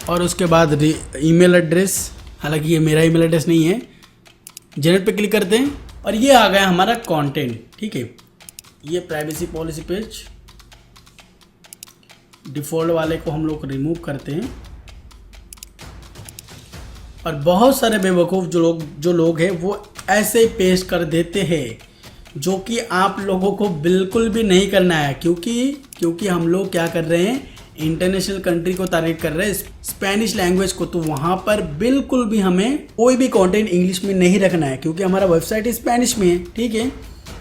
और उसके बाद ईमेल एड्रेस, हालांकि ये मेरा ईमेल एड्रेस नहीं है। जनरेट पे क्लिक करते हैं और ये आ गया हमारा कंटेंट, ठीक है। ये प्राइवेसी पॉलिसी पेज, डिफ़ॉल्ट वाले को हम लोग रिमूव करते हैं। और बहुत सारे बेवकूफ़ जो लोग हैं वो ऐसे ही पेस्ट कर देते हैं, जो कि आप लोगों को बिल्कुल भी नहीं करना है, क्योंकि हम लोग क्या कर रहे हैं, इंटरनेशनल कंट्री को टारगेट कर रहे हैं, स्पेनिश लैंग्वेज को। तो वहाँ पर बिल्कुल भी हमें कोई भी कंटेंट इंग्लिश में नहीं रखना है, क्योंकि हमारा वेबसाइट स्पेनिश में है, ठीक है।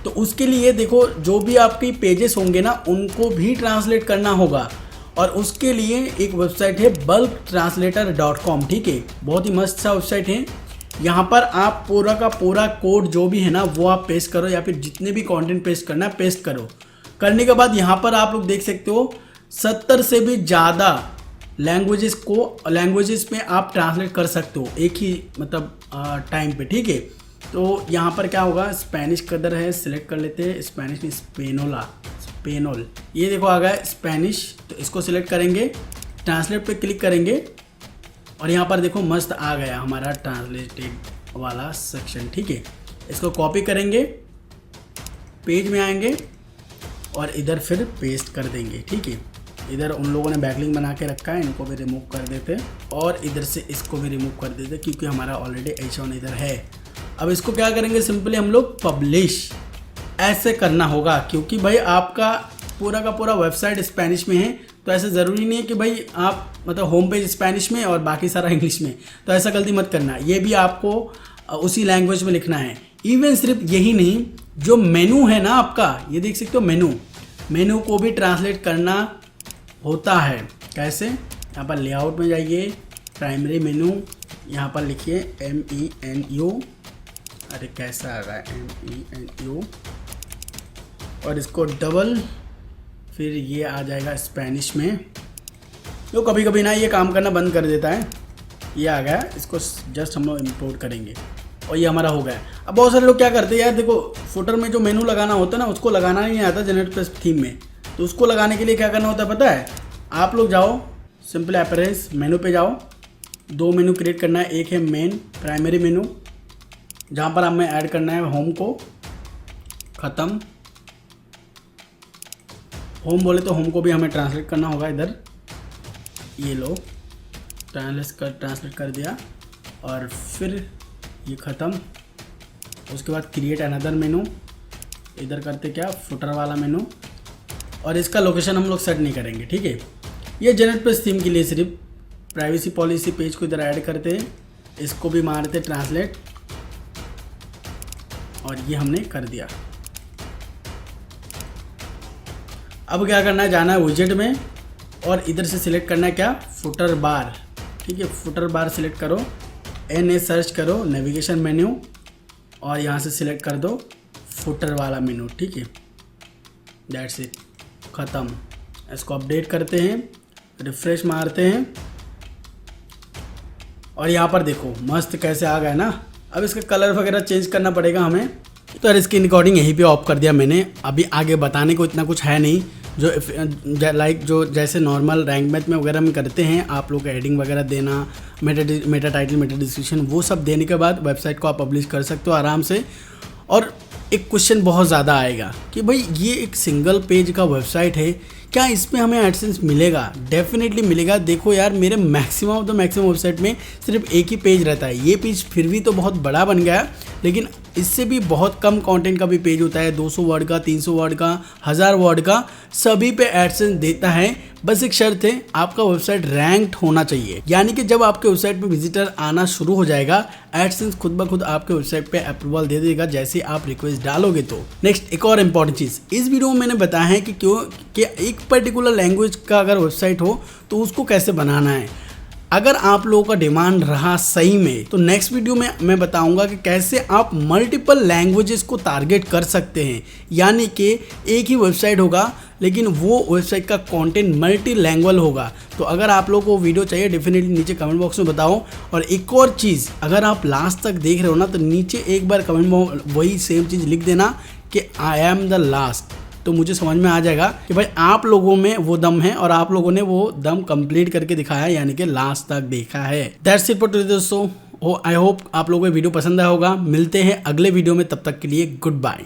तो उसके लिए देखो, जो भी आपकी पेजेस होंगे ना उनको भी ट्रांसलेट करना होगा, और उसके लिए एक वेबसाइट है bulktranslator.com, ठीक है। बहुत ही मस्त सा वेबसाइट है। यहाँ पर आप पूरा का पूरा कोड जो भी है ना वो आप पेस्ट करो, या फिर जितने भी कंटेंट पेस्ट करना है पेस्ट करो। करने के बाद यहाँ पर आप लोग देख सकते हो 70 से भी ज़्यादा लैंग्वेजेस में आप ट्रांसलेट कर सकते हो एक ही टाइम पे, ठीक है। तो यहाँ पर क्या होगा, स्पेनिश कदर है, सिलेक्ट कर लेते हैं, स्पेनिश नहीं स्पेनोल, ये देखो आ गया स्पेनिश। तो इसको सिलेक्ट करेंगे, ट्रांसलेट पे क्लिक करेंगे, और यहाँ पर देखो मस्त आ गया हमारा ट्रांसलेटेड वाला सेक्शन, ठीक है। इसको कॉपी करेंगे, पेज में आएंगे और इधर फिर पेस्ट कर देंगे, ठीक है। इधर उन लोगों ने बैकलिंक बना के रखा है, इनको भी रिमूव कर देते, और इधर से इसको भी रिमूव कर देते, क्योंकि हमारा ऑलरेडी H1 इधर है। अब इसको क्या करेंगे, सिंपली हम लोग पब्लिश ऐसे करना होगा, क्योंकि भाई आपका पूरा का पूरा वेबसाइट स्पेनिश में है। तो ऐसा ज़रूरी नहीं है कि भाई आप होम पेज स्पेनिश में और बाकी सारा इंग्लिश में, तो ऐसा गलती मत करना। ये भी आपको उसी लैंग्वेज में लिखना है। इवन सिर्फ यही नहीं, जो मेनू है ना आपका, ये देख सकते हो मेनू को भी ट्रांसलेट करना होता है। कैसे? यहाँ पर लेआउट में जाइए, प्राइमरी मेनू, यहाँ पर लिखिए MENU, अरे कैसा आ रहा है MENU, और इसको डबल, फिर ये आ जाएगा स्पेनिश में। तो कभी कभी ना ये काम करना बंद कर देता है। ये आ गया, इसको जस्ट हम लोग इम्पोर्ट करेंगे और ये हमारा हो गया। अब बहुत सारे लोग क्या करते हैं यार, देखो फुटर में जो मेनू लगाना होता है ना, उसको लगाना नहीं आता जनरेट थीम में। तो उसको लगाने के लिए क्या करना होता है पता है? आप लोग जाओ सिंपल अपीयरेंस मेनू पे जाओ, 2 मेनू क्रिएट करना है। एक है मेन प्राइमरी मेनू, जहाँ पर हमें ऐड करना है होम को, ख़त्म। होम बोले तो होम को भी हमें ट्रांसलेट करना होगा इधर, ये लो ट्रांसलेट कर दिया, और फिर ये ख़त्म। उसके बाद क्रिएट अनदर मेनू, इधर करते क्या, फुटर वाला मेनू, और इसका लोकेशन हम लोग सेट नहीं करेंगे, ठीक है। ये जनरेट थीम के लिए सिर्फ प्राइवेसी पॉलिसी पेज को इधर ऐड करते हैं, इसको भी मारते ट्रांसलेट, और ये हमने कर दिया। अब क्या करना है, जाना है विजेट में और इधर से सिलेक्ट करना है क्या, फुटर बार, ठीक है। फुटर बार सिलेक्ट करो, NA सर्च करो, नेविगेशन मेन्यू, और यहाँ से सिलेक्ट कर दो फुटर वाला मेनू, ठीक है। दैट्स इट, ख़त्म। इसको अपडेट करते हैं, रिफ्रेश मारते हैं, और यहाँ पर देखो मस्त कैसे आ गया ना। अब इसका कलर वगैरह चेंज करना पड़ेगा हमें, तो यार इसकी रिकॉर्डिंग यहीं पे ऑफ कर दिया मैंने। अभी आगे बताने को इतना कुछ है नहीं, जो जैसे नॉर्मल रैंक मैथ में वगैरह में करते हैं, आप लोग हेडिंग वगैरह देना, मेटा टाइटल, मेटा डिस्क्रिप्शन, वो सब देने के बाद वेबसाइट को आप पब्लिश कर सकते हो आराम से। और एक क्वेश्चन बहुत ज़्यादा आएगा कि भाई ये एक सिंगल पेज का वेबसाइट है, क्या इसमें हमें एडसेंस मिलेगा? डेफिनेटली मिलेगा। देखो यार, मेरे मैक्सिमम वेबसाइट में सिर्फ एक ही पेज रहता है। ये पेज फिर भी तो बहुत बड़ा बन गया, लेकिन इससे भी बहुत कम कंटेंट का भी पेज होता है, 200 वर्ड का, 300 वर्ड का, 1000 वर्ड का, सभी पे एडसेंस देता है। बस एक शर्त है, आपका वेबसाइट रैंक्ड होना चाहिए, यानी कि जब आपके वेबसाइट पे विजिटर आना शुरू हो जाएगा, एडसेंस खुद ब खुद आपके वेबसाइट पे अप्रूवल दे देगा जैसे आप रिक्वेस्ट डालोगे। तो नेक्स्ट एक और इम्पॉर्टेंट चीज़ इस वीडियो में मैंने बताया है कि एक पर्टिकुलर लैंग्वेज का अगर वेबसाइट हो तो उसको कैसे बनाना है। अगर आप लोगों का डिमांड रहा सही में, तो नेक्स्ट वीडियो में मैं बताऊंगा कि कैसे आप मल्टीपल लैंग्वेजेस को टारगेट कर सकते हैं। यानी कि एक ही वेबसाइट होगा लेकिन वो वेबसाइट का कंटेंट मल्टी लैंग्वेज होगा। तो अगर आप लोगों को वीडियो चाहिए, डेफिनेटली नीचे कमेंट बॉक्स में बताओ। और एक और चीज़, अगर आप लास्ट तक देख रहे हो ना, तो नीचे एक बार कमेंट में वही सेम चीज़ लिख देना कि आई एम द लास्ट, तो मुझे समझ में आ जाएगा कि भाई आप लोगों में वो दम है और आप लोगों ने वो दम कंप्लीट करके दिखाया है, यानी कि लास्ट तक देखा है। दैट्स इट फॉर टुडे दोस्तों। आई होप आप लोगों को वीडियो पसंद आया होगा। मिलते हैं अगले वीडियो में, तब तक के लिए गुड बाय।